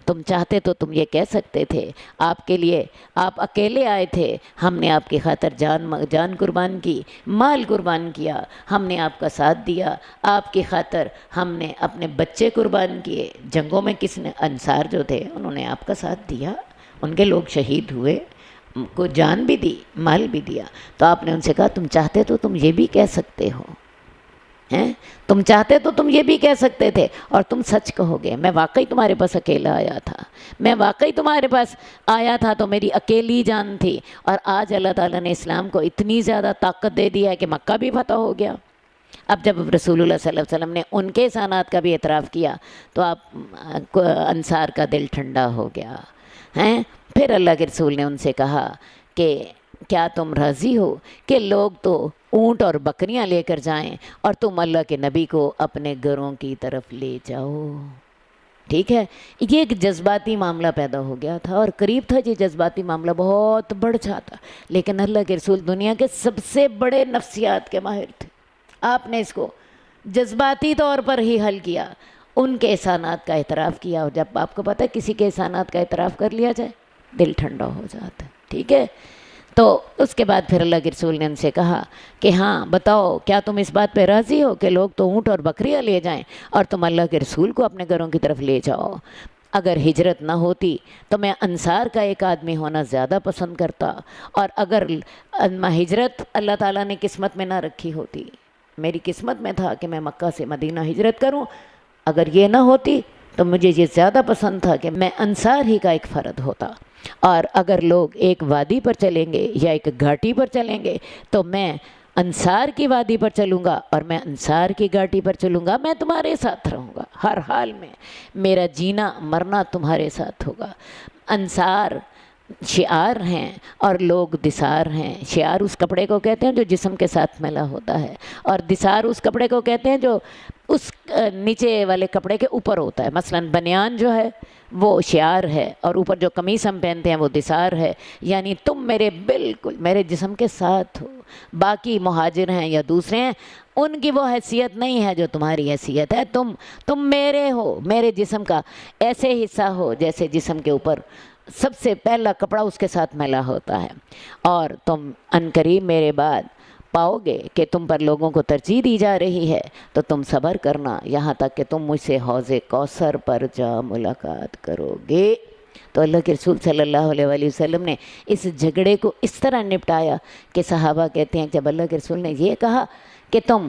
تم چاہتے تو تم یہ کہہ سکتے تھے آپ کے لیے آپ اکیلے آئے تھے، ہم نے آپ کی خاطر جان قربان کی، مال قربان کیا، ہم نے آپ کا ساتھ دیا، آپ کی خاطر ہم نے اپنے بچے قربان کیے۔ جنگوں میں کس نے؟ انصار جو تھے انہوں نے آپ کا ساتھ دیا، ان کے لوگ شہید ہوئے، کو جان بھی دی، مال بھی دیا۔ تو آپ نے ان سے کہا تم چاہتے تو تم یہ بھی کہہ سکتے ہو، تم چاہتے تو تم یہ بھی کہہ سکتے تھے اور تم سچ کہو گے میں واقعی تمہارے پاس اکیلا آیا تھا، میں واقعی تمہارے پاس آیا تھا تو میری اکیلی جان تھی، اور آج اللہ تعالیٰ نے اسلام کو اتنی زیادہ طاقت دے دی ہے کہ مکہ بھی فتح ہو گیا۔ اب جب رسول اللہ صلی اللہ علیہ وسلم نے ان کے احسانات کا بھی اعتراف کیا تو آپ انصار کا دل ٹھنڈا ہو گیا۔ پھر اللہ کے رسول نے ان سے کہا کہ کیا تم راضی ہو کہ لوگ تو اونٹ اور بکریاں لے کر جائیں اور تم اللہ کے نبی کو اپنے گھروں کی طرف لے جاؤ؟ ٹھیک ہے، یہ ایک جذباتی معاملہ پیدا ہو گیا تھا، اور قریب تھا یہ جذباتی معاملہ بہت بڑھ جاتا، لیکن اللہ کے رسول دنیا کے سب سے بڑے نفسیات کے ماہر تھے۔ آپ نے اس کو جذباتی طور پر ہی حل کیا، ان کے احسانات کا اعتراف کیا، اور جب آپ کو پتہ ہے کسی کے احسانات کا اعتراف کر لیا جائے دل ٹھنڈا ہو جاتا ہے، ٹھیک ہے۔ تو اس کے بعد پھر اللہ کے رسول نے ان سے کہا کہ ہاں بتاؤ، کیا تم اس بات پہ راضی ہو کہ لوگ تو اونٹ اور بکریاں لے جائیں اور تم اللہ کے رسول کو اپنے گھروں کی طرف لے جاؤ؟ اگر ہجرت نہ ہوتی تو میں انصار کا ایک آدمی ہونا زیادہ پسند کرتا، اور اگر ہجرت اللہ تعالیٰ نے قسمت میں نہ رکھی ہوتی، میری قسمت میں تھا کہ میں مکہ سے مدینہ ہجرت کروں، اگر یہ نہ ہوتی تو مجھے یہ زیادہ پسند تھا کہ میں انصار ہی کا ایک فرد ہوتا، اور اگر لوگ ایک وادی پر چلیں گے یا ایک گھاٹی پر چلیں گے تو میں انصار کی وادی پر چلوں گا اور میں انصار کی گھاٹی پر چلوں گا، میں تمہارے ساتھ رہوں گا ہر حال میں، میرا جینا مرنا تمہارے ساتھ ہوگا۔ انصار شعار ہیں اور لوگ دثار ہیں۔ شعار اس کپڑے کو کہتے ہیں جو جسم کے ساتھ ملا ہوتا ہے، اور دثار اس کپڑے کو کہتے ہیں جو اس نیچے والے کپڑے کے اوپر ہوتا ہے۔ مثلا بنیان جو ہے وہ شعار ہے، اور اوپر جو قمیص ہم پہنتے ہیں وہ دثار ہے، یعنی تم میرے بالکل میرے جسم کے ساتھ ہو۔ باقی مہاجر ہیں یا دوسرے ہیں، ان کی وہ حیثیت نہیں ہے جو تمہاری حیثیت ہے، تم میرے ہو، میرے جسم کا ایسے حصہ ہو جیسے جسم کے اوپر سب سے پہلا کپڑا اس کے ساتھ میلا ہوتا ہے، اور تم عنقریب میرے بعد پاؤ گے کہ تم پر لوگوں کو ترجیح دی جا رہی ہے، تو تم صبر کرنا یہاں تک کہ تم مجھ سے حوض کوثر پر جا ملاقات کرو گے۔ تو اللہ کے رسول صلی اللہ علیہ وآلہ وسلم نے اس جھگڑے کو اس طرح نپٹایا کہ صحابہ کہتے ہیں جب اللہ کے رسول نے یہ کہا کہ تم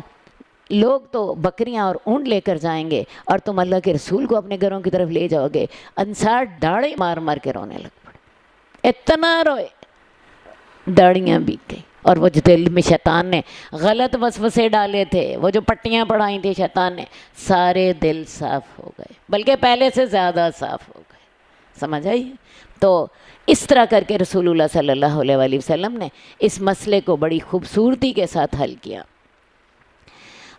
لوگ تو بکریاں اور اونٹ لے کر جائیں گے اور تم اللہ کے رسول کو اپنے گھروں کی طرف لے جاؤ گے، انصار داڑھی مار مار کے رونے لگ پڑے، اتنا روئے داڑیاں بیت گئی، اور وہ جو دل میں شیطان نے غلط وسوسے ڈالے تھے، وہ جو پٹیاں پڑھائی تھی شیطان نے، سارے دل صاف ہو گئے، بلکہ پہلے سے زیادہ صاف ہو گئے۔ سمجھ آئی؟ تو اس طرح کر کے رسول اللہ صلی اللہ علیہ وآلہ وسلم نے اس مسئلے کو بڑی خوبصورتی کے ساتھ حل کیا۔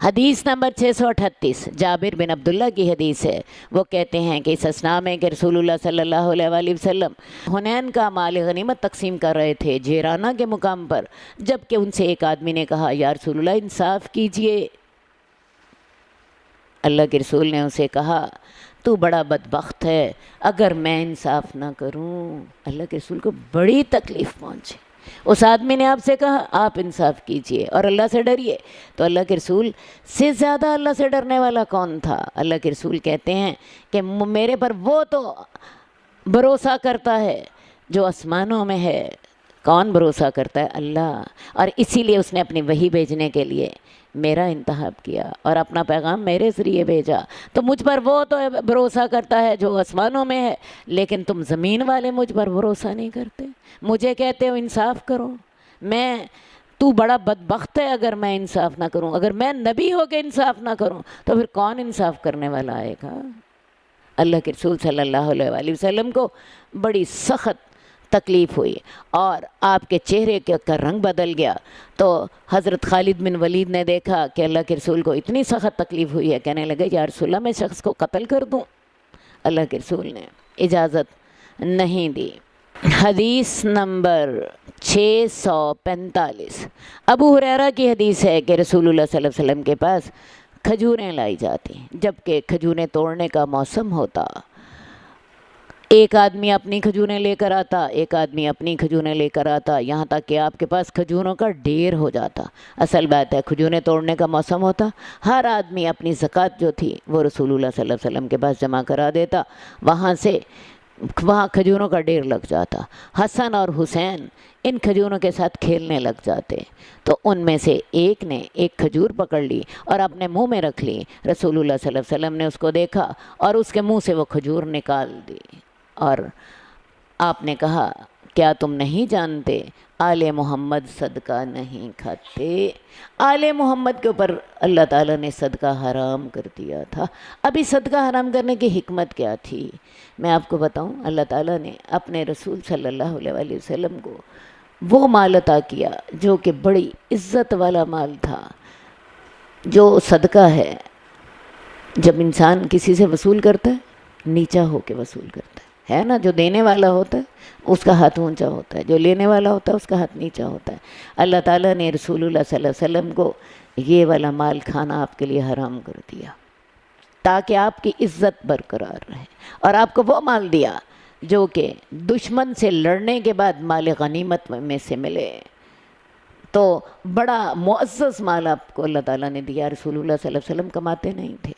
حدیث نمبر 638 جابر بن عبداللہ کی حدیث ہے، وہ کہتے ہیں کہ اس اثناء میں کہ رسول اللہ صلی اللہ علیہ وآلہ وسلم حنین کا مال غنیمت تقسیم کر رہے تھے جیرانہ کے مقام پر، جبکہ ان سے ایک آدمی نے کہا یا رسول اللہ انصاف کیجئے۔ اللہ کے رسول نے اسے کہا تو بڑا بدبخت ہے اگر میں انصاف نہ کروں۔ اللہ کے رسول کو بڑی تکلیف پہنچی، اس آدمی نے آپ سے کہا آپ انصاف کیجئے اور اللہ سے ڈریے، تو اللہ کے رسول سے زیادہ اللہ سے ڈرنے والا کون تھا؟ اللہ کے رسول کہتے ہیں کہ میرے پر وہ تو بھروسہ کرتا ہے جو آسمانوں میں ہے۔ کون بھروسہ کرتا ہے؟ اللہ، اور اسی لیے اس نے اپنی وحی بھیجنے کے لیے میرا انتخاب کیا اور اپنا پیغام میرے ذریعے بھیجا، تو مجھ پر وہ تو بھروسہ کرتا ہے جو آسمانوں میں ہے، لیکن تم زمین والے مجھ پر بھروسہ نہیں کرتے، مجھے کہتے ہو انصاف کرو، تو بڑا بدبخت ہے اگر میں انصاف نہ کروں، اگر میں نبی ہو کے انصاف نہ کروں تو پھر کون انصاف کرنے والا آئے گا؟ اللہ کے رسول صلی اللہ علیہ وآلہ وسلم کو بڑی سخت تکلیف ہوئی اور آپ کے چہرے کا رنگ بدل گیا، تو حضرت خالد بن ولید نے دیکھا کہ اللہ کے رسول کو اتنی سخت تکلیف ہوئی ہے، کہنے لگے یا رسول اللہ میں شخص کو قتل کر دوں؟ اللہ کے رسول نے اجازت نہیں دی۔ حدیث نمبر 645 ابو ہریرہ کی حدیث ہے کہ رسول اللہ صلی اللہ علیہ وسلم کے پاس کھجوریں لائی جاتی، جبکہ کھجوریں توڑنے کا موسم ہوتا، ایک آدمی اپنی کھجوریں لے کر آتا، ایک آدمی اپنی کھجوریں لے کر آتا، یہاں تک کہ آپ کے پاس کھجوروں کا ڈھیر ہو جاتا۔ اصل بات ہے کھجوریں توڑنے کا موسم ہوتا، ہر آدمی اپنی زکوٰۃ جو تھی وہ رسول اللہ صلی اللہ علیہ وسلم کے پاس جمع کرا دیتا، وہاں کھجوروں کا ڈھیر لگ جاتا۔ حسن اور حسین ان کھجوروں کے ساتھ کھیلنے لگ جاتے، تو ان میں سے ایک نے ایک کھجور پکڑ لی اور اپنے منہ میں رکھ لی، رسول اللہ صلی اللہ علیہ وسلم نے اس کو دیکھا اور اس کے منہ سے وہ کھجور نکال دی، اور آپ نے کہا کیا تم نہیں جانتے آل محمد صدقہ نہیں کھاتے؟ آل محمد کے اوپر اللہ تعالیٰ نے صدقہ حرام کر دیا تھا۔ ابھی صدقہ حرام کرنے کی حکمت کیا تھی میں آپ کو بتاؤں۔ اللہ تعالیٰ نے اپنے رسول صلی اللہ علیہ وآلہ وسلم کو وہ مال عطا کیا جو کہ بڑی عزت والا مال تھا. جو صدقہ جب انسان کسی سے وصول کرتا ہے نیچا ہو کے وصول کرتا ہے نا. جو دینے والا ہوتا ہے اس کا ہاتھ اونچا ہوتا ہے، جو لینے والا ہوتا ہے اس کا ہاتھ نیچا ہوتا ہے. اللہ تعالیٰ نے رسول اللہ صلی اللہ علیہ وسلم کو یہ والا مال کھانا آپ کے لیے حرام کر دیا تاکہ آپ کی عزت برقرار رہے، اور آپ کو وہ مال دیا جو کہ دشمن سے لڑنے کے بعد مال غنیمت میں سے ملے. تو بڑا معزز مال آپ کو اللہ تعالیٰ نے دیا. رسول اللہ صلی اللہ علیہ وسلم کماتے نہیں تھے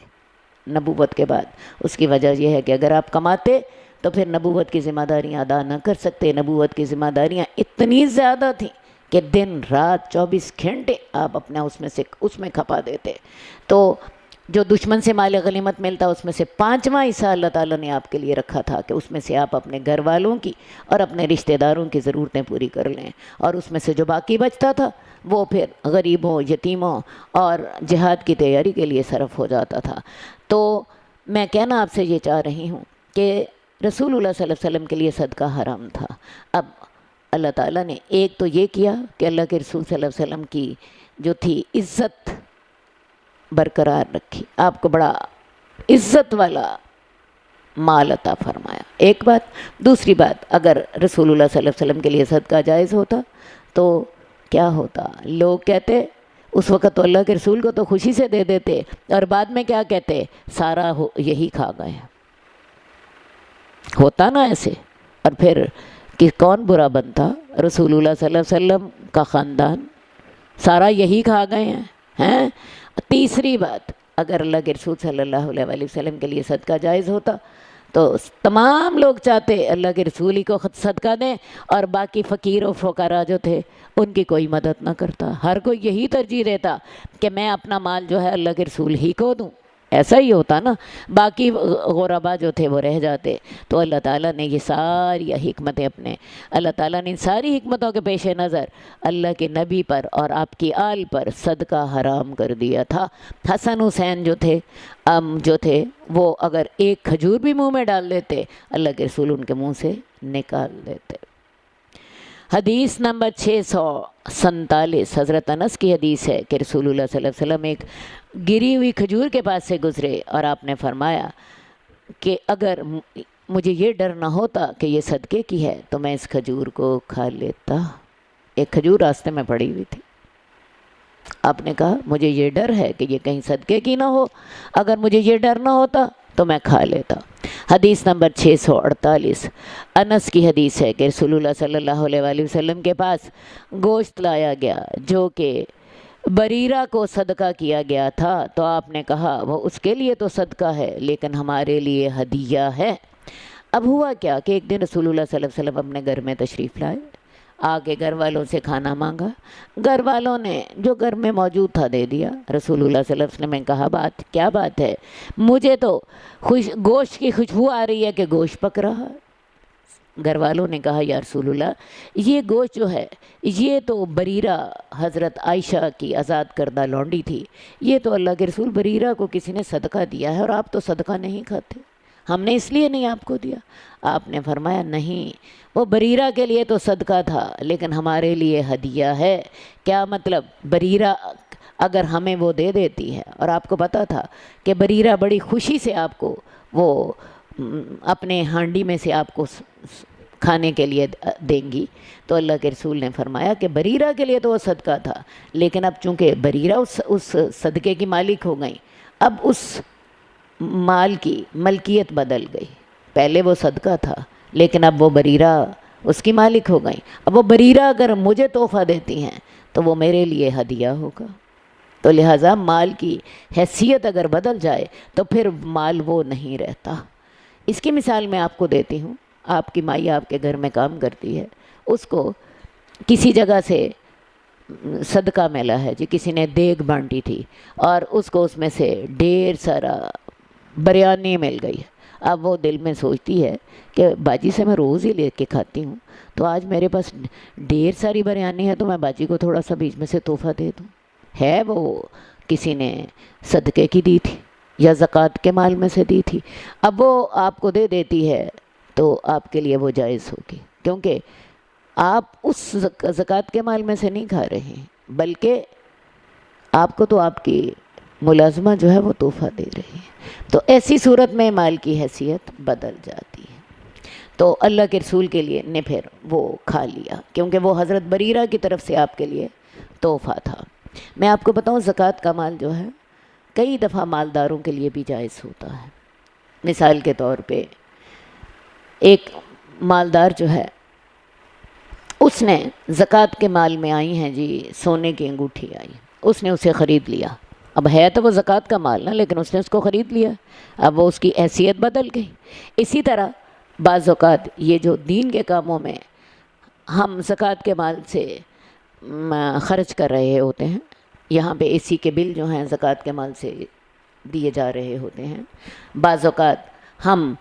نبوت کے بعد. اس کی وجہ یہ ہے کہ اگر آپ کماتے تو پھر نبوت کی ذمہ داریاں ادا نہ کر سکتے. نبوت کی ذمہ داریاں اتنی زیادہ تھیں کہ دن رات 24 گھنٹے آپ اپنا اس میں کھپا دیتے. تو جو دشمن سے مال غنیمت ملتا اس میں سے 5واں حصہ اللہ تعالیٰ نے آپ کے لیے رکھا تھا کہ اس میں سے آپ اپنے گھر والوں کی اور اپنے رشتہ داروں کی ضرورتیں پوری کر لیں، اور اس میں سے جو باقی بچتا تھا وہ پھر غریبوں، یتیموں اور جہاد کی تیاری کے لیے صرف ہو جاتا تھا. تو میں کہنا آپ سے یہ چاہ رہی ہوں کہ رسول اللہ صلی اللہ علیہ وسلم کے لیے صدقہ حرام تھا. اب اللہ تعالیٰ نے ایک تو یہ کیا کہ اللہ کے رسول صلی اللہ علیہ وسلم کی جو تھی عزت برقرار رکھی، آپ کو بڑا عزت والا مال عطا فرمایا. ایک بات. دوسری بات، اگر رسول اللہ صلی اللہ علیہ وسلم کے لیے صدقہ جائز ہوتا تو کیا ہوتا؟ لوگ کہتے اس وقت تو اللہ کے رسول کو تو خوشی سے دے دیتے، اور بعد میں کیا کہتے؟ سارا یہی کھا گئے. ہوتا نا ایسے. اور پھر کہ کون برا بنتا؟ رسول اللہ صلی اللہ علیہ وسلم کا خاندان سارا یہی کھا گئے ہیں. تیسری بات، اگر اللہ کے رسول صلی اللہ علیہ وآلہ وسلم کے لیے صدقہ جائز ہوتا تو تمام لوگ چاہتے اللہ کے رسول ہی کو صدقہ دیں، اور باقی فقیر و فقراء جو تھے ان کی کوئی مدد نہ کرتا. ہر کوئی یہی ترجیح دیتا کہ میں اپنا مال جو ہے اللہ کے رسول ہی کو دوں. ایسا ہی ہوتا نا، باقی غربا جو تھے وہ رہ جاتے. تو اللہ تعالیٰ نے یہ ساری حکمتیں اللہ تعالیٰ نے ان ساری حکمتوں کے پیش نظر اللہ کے نبی پر اور آپ کی آل پر صدقہ حرام کر دیا تھا. حسن حسین جو تھے وہ اگر ایک کھجور بھی منہ میں ڈال دیتے اللہ کے رسول ان کے منہ سے نکال دیتے. حدیث نمبر 647 حضرت انس کی حدیث ہے کہ رسول اللہ صلی اللہ علیہ وسلم ایک گری ہوئی کھجور کے پاس سے گزرے اور آپ نے فرمایا کہ اگر مجھے یہ ڈر نہ ہوتا کہ یہ صدقے کی ہے تو میں اس کھجور کو کھا لیتا. ایک کھجور راستے میں پڑی ہوئی تھی. آپ نے کہا مجھے یہ ڈر ہے کہ یہ کہیں صدقے کی نہ ہو، اگر مجھے یہ ڈر نہ ہوتا تو میں کھا لیتا. حدیث نمبر 648 انس کی حدیث ہے کہ رسول اللہ صلی اللہ علیہ وآلہ وسلم کے پاس گوشت لایا گیا جو کہ بریرہ کو صدقہ کیا گیا تھا. تو آپ نے کہا وہ اس کے لیے تو صدقہ ہے لیکن ہمارے لیے ہدیہ ہے. اب ہوا کیا کہ ایک دن رسول اللہ صلی اللہ علیہ وسلم اپنے گھر میں تشریف لائے، آگے گھر والوں سے کھانا مانگا. گھر والوں نے جو گھر میں موجود تھا دے دیا. رسول اللہ صلی اللہ علیہ وسلم نے کہا کیا بات ہے؟ مجھے تو گوشت کی خوشبو آ رہی ہے کہ گوشت پک رہا. گھر والوں نے کہا یا رسول اللہ یہ گوشت جو ہے یہ تو بریرہ حضرت عائشہ کی آزاد کردہ لونڈی تھی، یہ تو اللہ کے رسول بریرہ کو کسی نے صدقہ دیا ہے اور آپ تو صدقہ نہیں کھاتے، ہم نے اس لیے نہیں آپ کو دیا. آپ نے فرمایا نہیں، وہ بریرہ کے لیے تو صدقہ تھا لیکن ہمارے لیے ہدیہ ہے. کیا مطلب؟ بریرہ اگر ہمیں وہ دے دیتی ہے اور آپ کو پتا تھا کہ بریرہ بڑی خوشی سے آپ کو وہ اپنے ہانڈی میں سے آپ کو کھانے کے لیے دیں گی، تو اللہ کے رسول نے فرمایا کہ بریرہ کے لیے تو وہ صدقہ تھا لیکن اب چونکہ بریرہ اس صدقے کی مالک ہو گئی، اب اس مال کی ملکیت بدل گئی. پہلے وہ صدقہ تھا لیکن اب وہ بریرہ اس کی مالک ہو گئی. اب وہ بریرہ اگر مجھے تحفہ دیتی ہیں تو وہ میرے لیے ہدیہ ہوگا. تو لہٰذا مال کی حیثیت اگر بدل جائے تو پھر مال وہ نہیں رہتا. اس کی مثال میں آپ کو دیتی ہوں. آپ کی مائی آپ کے گھر میں کام کرتی ہے، اس کو کسی جگہ سے صدقہ ملا ہے جی، کسی نے دیگ بانٹی تھی اور اس کو اس میں سے ڈھیر سارا بریانی مل گئی. اب وہ دل میں سوچتی ہے کہ باجی سے میں روز ہی لے کے کھاتی ہوں، تو آج میرے پاس ڈھیر ساری بریانی ہے تو میں باجی کو تھوڑا سا بیچ میں سے تحفہ دے دوں. ہے وہ کسی نے صدقے کی دی تھی یا زکوٰۃ کے مال میں سے دی تھی، اب وہ آپ کو دے دیتی ہے تو آپ کے لیے وہ جائز ہوگی، کیونکہ آپ اس زکوٰۃ کے مال میں سے نہیں کھا رہے ہیں، بلکہ آپ کو تو آپ کی ملازمہ جو ہے وہ تحفہ دے رہی ہے، تو ایسی صورت میں مال کی حیثیت بدل جاتی ہے۔ تو اللہ کے رسول کے لیے نے پھر وہ کھا لیا، کیونکہ وہ حضرت بریرہ کی طرف سے آپ کے لیے تحفہ تھا۔ میں آپ کو بتاؤں زکوٰۃ کا مال جو ہے کئی دفعہ مالداروں کے لیے بھی جائز ہوتا ہے۔ مثال کے طور پہ ایک مالدار جو ہے اس نے زکوٰۃ کے مال میں آئی ہیں جی سونے کی انگوٹھی آئی، اس نے اسے خرید لیا، اب ہے تو وہ زکوٰۃ کا مال نا، لیکن اس نے اس کو خرید لیا، اب وہ اس کی حیثیت بدل گئی۔ اسی طرح بعض اوقات یہ جو دین کے کاموں میں ہم زکوٰۃ کے مال سے خرچ کر رہے ہوتے ہیں، یہاں پہ اے سی کے بل جو ہیں زکوٰۃ کے مال سے دیے جا رہے ہوتے ہیں، بعض اوقات ہم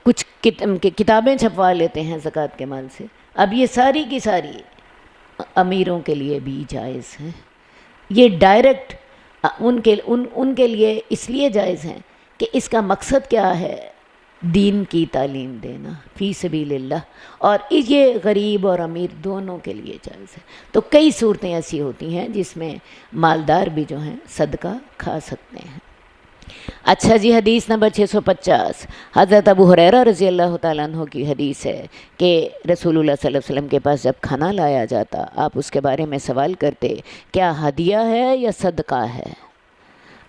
کچھ کتابیں چھپوا لیتے ہیں زکوٰۃ کے مال سے، اب یہ ساری کی ساری امیروں کے لیے بھی جائز ہیں۔ یہ ڈائریکٹ ان کے لیے اس لیے جائز ہیں کہ اس کا مقصد کیا ہے، دین کی تعلیم دینا فی سبیل اللہ، اور یہ غریب اور امیر دونوں کے لیے جائز ہے۔ تو کئی صورتیں ایسی ہوتی ہیں جس میں مالدار بھی جو ہیں صدقہ کھا سکتے ہیں۔ اچھا جی، حدیث نمبر 650 حضرت ابو ہریرہ رضی اللہ تعالیٰ عنہ کی حدیث ہے کہ رسول اللہ صلی اللہ علیہ وسلم کے پاس جب کھانا لایا جاتا، آپ اس کے بارے میں سوال کرتے کیا ہدیہ ہے یا صدقہ ہے؟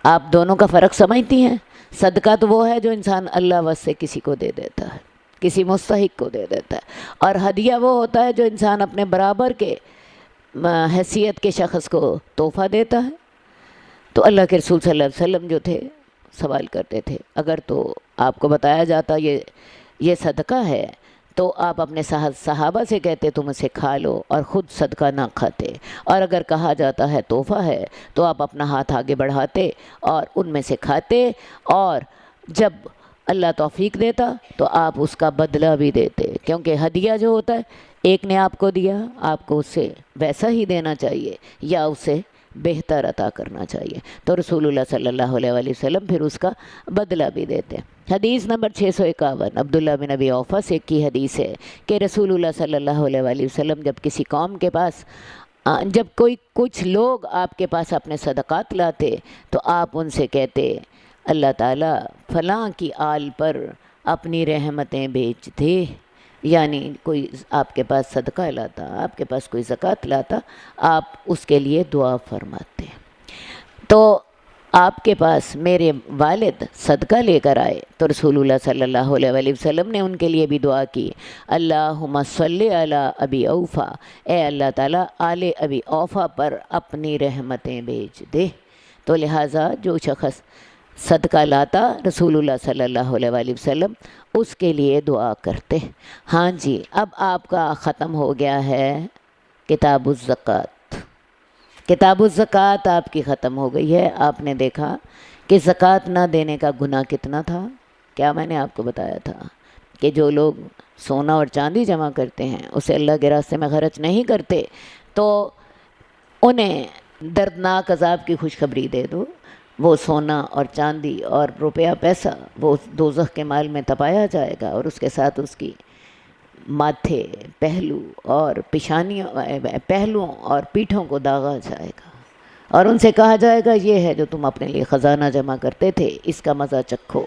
آپ دونوں کا فرق سمجھتی ہیں؟ صدقہ تو وہ ہے جو انسان اللہ واسطے کسی کو دے دیتا ہے، کسی مستحق کو دے دیتا ہے، اور ہدیہ وہ ہوتا ہے جو انسان اپنے برابر کے حیثیت کے شخص کو تحفہ دیتا ہے۔ تو اللہ کے رسول صلی اللہ علیہ وسلم جو تھے سوال کرتے تھے، اگر تو آپ کو بتایا جاتا یہ صدقہ ہے تو آپ اپنے صحابہ سے کہتے تم اسے کھا لو اور خود صدقہ نہ کھاتے، اور اگر کہا جاتا ہے تحفہ ہے تو آپ اپنا ہاتھ آگے بڑھاتے اور ان میں سے کھاتے، اور جب اللہ توفیق دیتا تو آپ اس کا بدلہ بھی دیتے، کیونکہ ہدیہ جو ہوتا ہے ایک نے آپ کو دیا، آپ کو اسے ویسا ہی دینا چاہیے یا اسے بہتر عطا کرنا چاہیے، تو رسول اللہ صلی اللہ علیہ وآلہ وسلم پھر اس کا بدلہ بھی دیتے ہیں۔ حدیث نمبر 651 عبداللہ بن ابی اوفا سے کی حدیث ہے کہ رسول اللہ صلی اللہ علیہ وآلہ وسلم جب کسی قوم کے پاس جب کچھ لوگ آپ کے پاس اپنے صدقات لاتے تو آپ ان سے کہتے اللہ تعالیٰ فلاں کی آل پر اپنی رحمتیں بھیج دے، یعنی کوئی آپ کے پاس صدقہ لاتا، آپ کے پاس کوئی زکوٰۃ لاتا، آپ اس کے لیے دعا فرماتے۔ تو آپ کے پاس میرے والد صدقہ لے کر آئے تو رسول اللہ صلی اللہ علیہ وآلہ وسلم نے ان کے لیے بھی دعا کی، اللہم صلی علی ابی اوفا، اے اللہ تعالیٰ آل ابی اوفا پر اپنی رحمتیں بھیج دے۔ تو لہٰذا جو شخص صدقہ لاتا رسول اللہ صلی اللہ علیہ وآلہ وسلم اس کے لیے دعا کرتے۔ ہاں جی، اب آپ کا ختم ہو گیا ہے کتاب الزکوٰۃ، کتاب الزکوٰۃ آپ کی ختم ہو گئی ہے۔ آپ نے دیکھا کہ زکوٰۃ نہ دینے کا گناہ کتنا تھا، کیا میں نے آپ کو بتایا تھا کہ جو لوگ سونا اور چاندی جمع کرتے ہیں اسے اللہ کے راستے میں خرچ نہیں کرتے تو انہیں دردناک عذاب کی خوشخبری دے دو، وہ سونا اور چاندی اور روپیہ پیسہ وہ دوزخ کے مال میں تپایا جائے گا، اور اس کے ساتھ اس کی ماتھے، پہلو اور پہلوؤں اور پیٹھوں کو داغا جائے گا، اور ان سے کہا جائے گا یہ ہے جو تم اپنے لیے خزانہ جمع کرتے تھے، اس کا مزہ چکھو۔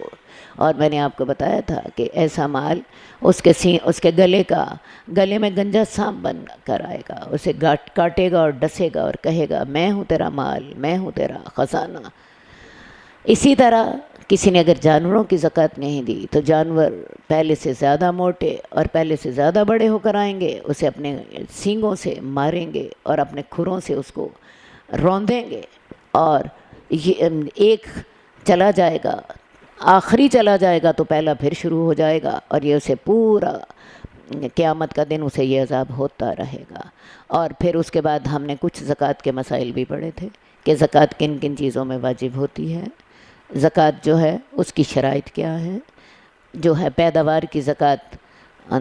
اور میں نے آپ کو بتایا تھا کہ ایسا مال اس کے گلے میں گنجا سانپ بن کر آئے گا، اسے کاٹے گا اور ڈسے گا اور کہے گا میں ہوں تیرا مال، میں ہوں تیرا خزانہ۔ اسی طرح کسی نے اگر جانوروں کی زکوٰۃ نہیں دی تو جانور پہلے سے زیادہ موٹے اور پہلے سے زیادہ بڑے ہو کر آئیں گے، اسے اپنے سینگوں سے ماریں گے اور اپنے کھروں سے اس کو روندیں گے، اور یہ ایک چلا جائے گا، آخری چلا جائے گا تو پہلا پھر شروع ہو جائے گا، اور یہ اسے پورا قیامت کا دن اسے یہ عذاب ہوتا رہے گا۔ اور پھر اس کے بعد ہم نے کچھ زکوٰۃ کے مسائل بھی پڑھے تھے کہ زکوٰۃ کن کن چیزوں میں واجب ہوتی ہے، زکوٰۃ جو ہے اس کی شرائط کیا ہے، جو ہے پیداوار کی زکوٰۃ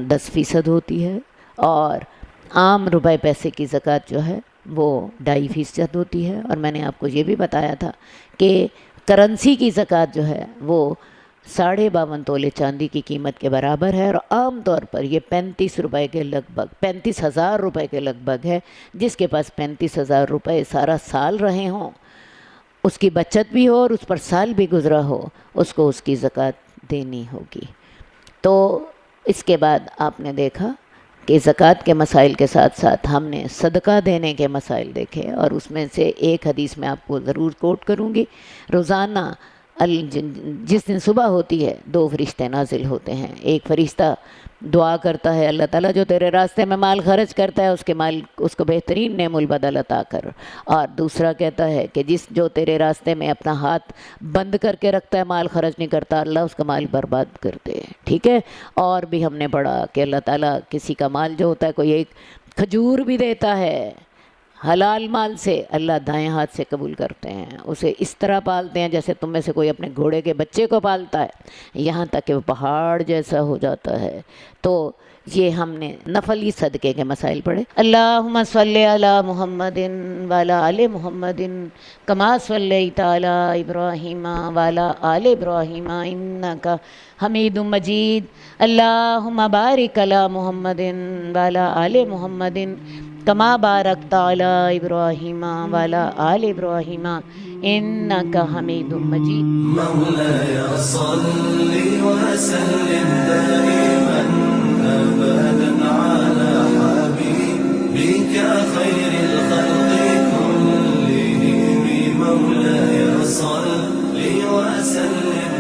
10% ہوتی ہے، اور عام روپے پیسے کی زکوٰۃ جو ہے وہ 2.5% ہوتی ہے، اور میں نے آپ کو یہ بھی بتایا تھا کہ کرنسی کی زکوٰۃ جو ہے وہ 52.5 تولے چاندی کی قیمت کے برابر ہے، اور عام طور پر یہ 35 روپے کے لگ بھگ 35,000 روپے کے لگ بھگ ہے۔ جس کے پاس 35,000 روپے سارا سال رہے ہوں، اس کی بچت بھی ہو اور اس پر سال بھی گزرا ہو، اس کو اس کی زکوٰۃ دینی ہوگی۔ تو اس کے بعد آپ نے دیکھا کہ زکوٰۃ کے مسائل کے ساتھ ساتھ ہم نے صدقہ دینے کے مسائل دیکھے، اور اس میں سے ایک حدیث میں آپ کو ضرور کوٹ کروں گی۔ روزانہ جس دن صبح ہوتی ہے 2 فرشتے نازل ہوتے ہیں۔ ایک فرشتہ دعا کرتا ہے، اللہ تعالیٰ جو تیرے راستے میں مال خرچ کرتا ہے اس کو بہترین نعم البدل عطا کر، اور دوسرا کہتا ہے کہ جو تیرے راستے میں اپنا ہاتھ بند کر کے رکھتا ہے، مال خرچ نہیں کرتا، اللہ اس کا مال برباد کر دے، ٹھیک ہے۔ اور بھی ہم نے پڑھا کہ اللہ تعالیٰ کسی کا مال جو ہوتا ہے، کوئی ایک کھجور بھی دیتا ہے حلال مال سے، اللہ دائیں ہاتھ سے قبول کرتے ہیں، اسے اس طرح پالتے ہیں جیسے تم میں سے کوئی اپنے گھوڑے کے بچے کو پالتا ہے، یہاں تک کہ وہ پہاڑ جیسا ہو جاتا ہے۔ تو یہ ہم نے نفلی صدقے کے مسائل پڑھے۔ اللہم صلی علی محمد وعلی آل محمد کما صلیت علی ابراہیم وعلی آل ابراہیم انک حمید مجید۔ اللہم بارک علی محمد وعلی آل محمد کما بارکت علی ابراہیم وعلی آل ابراہیم انک حمید مجید۔ مولاي صل وسلم دائما أبدا على حبيبك خير الخلق كلهم، مولاي صل وسلم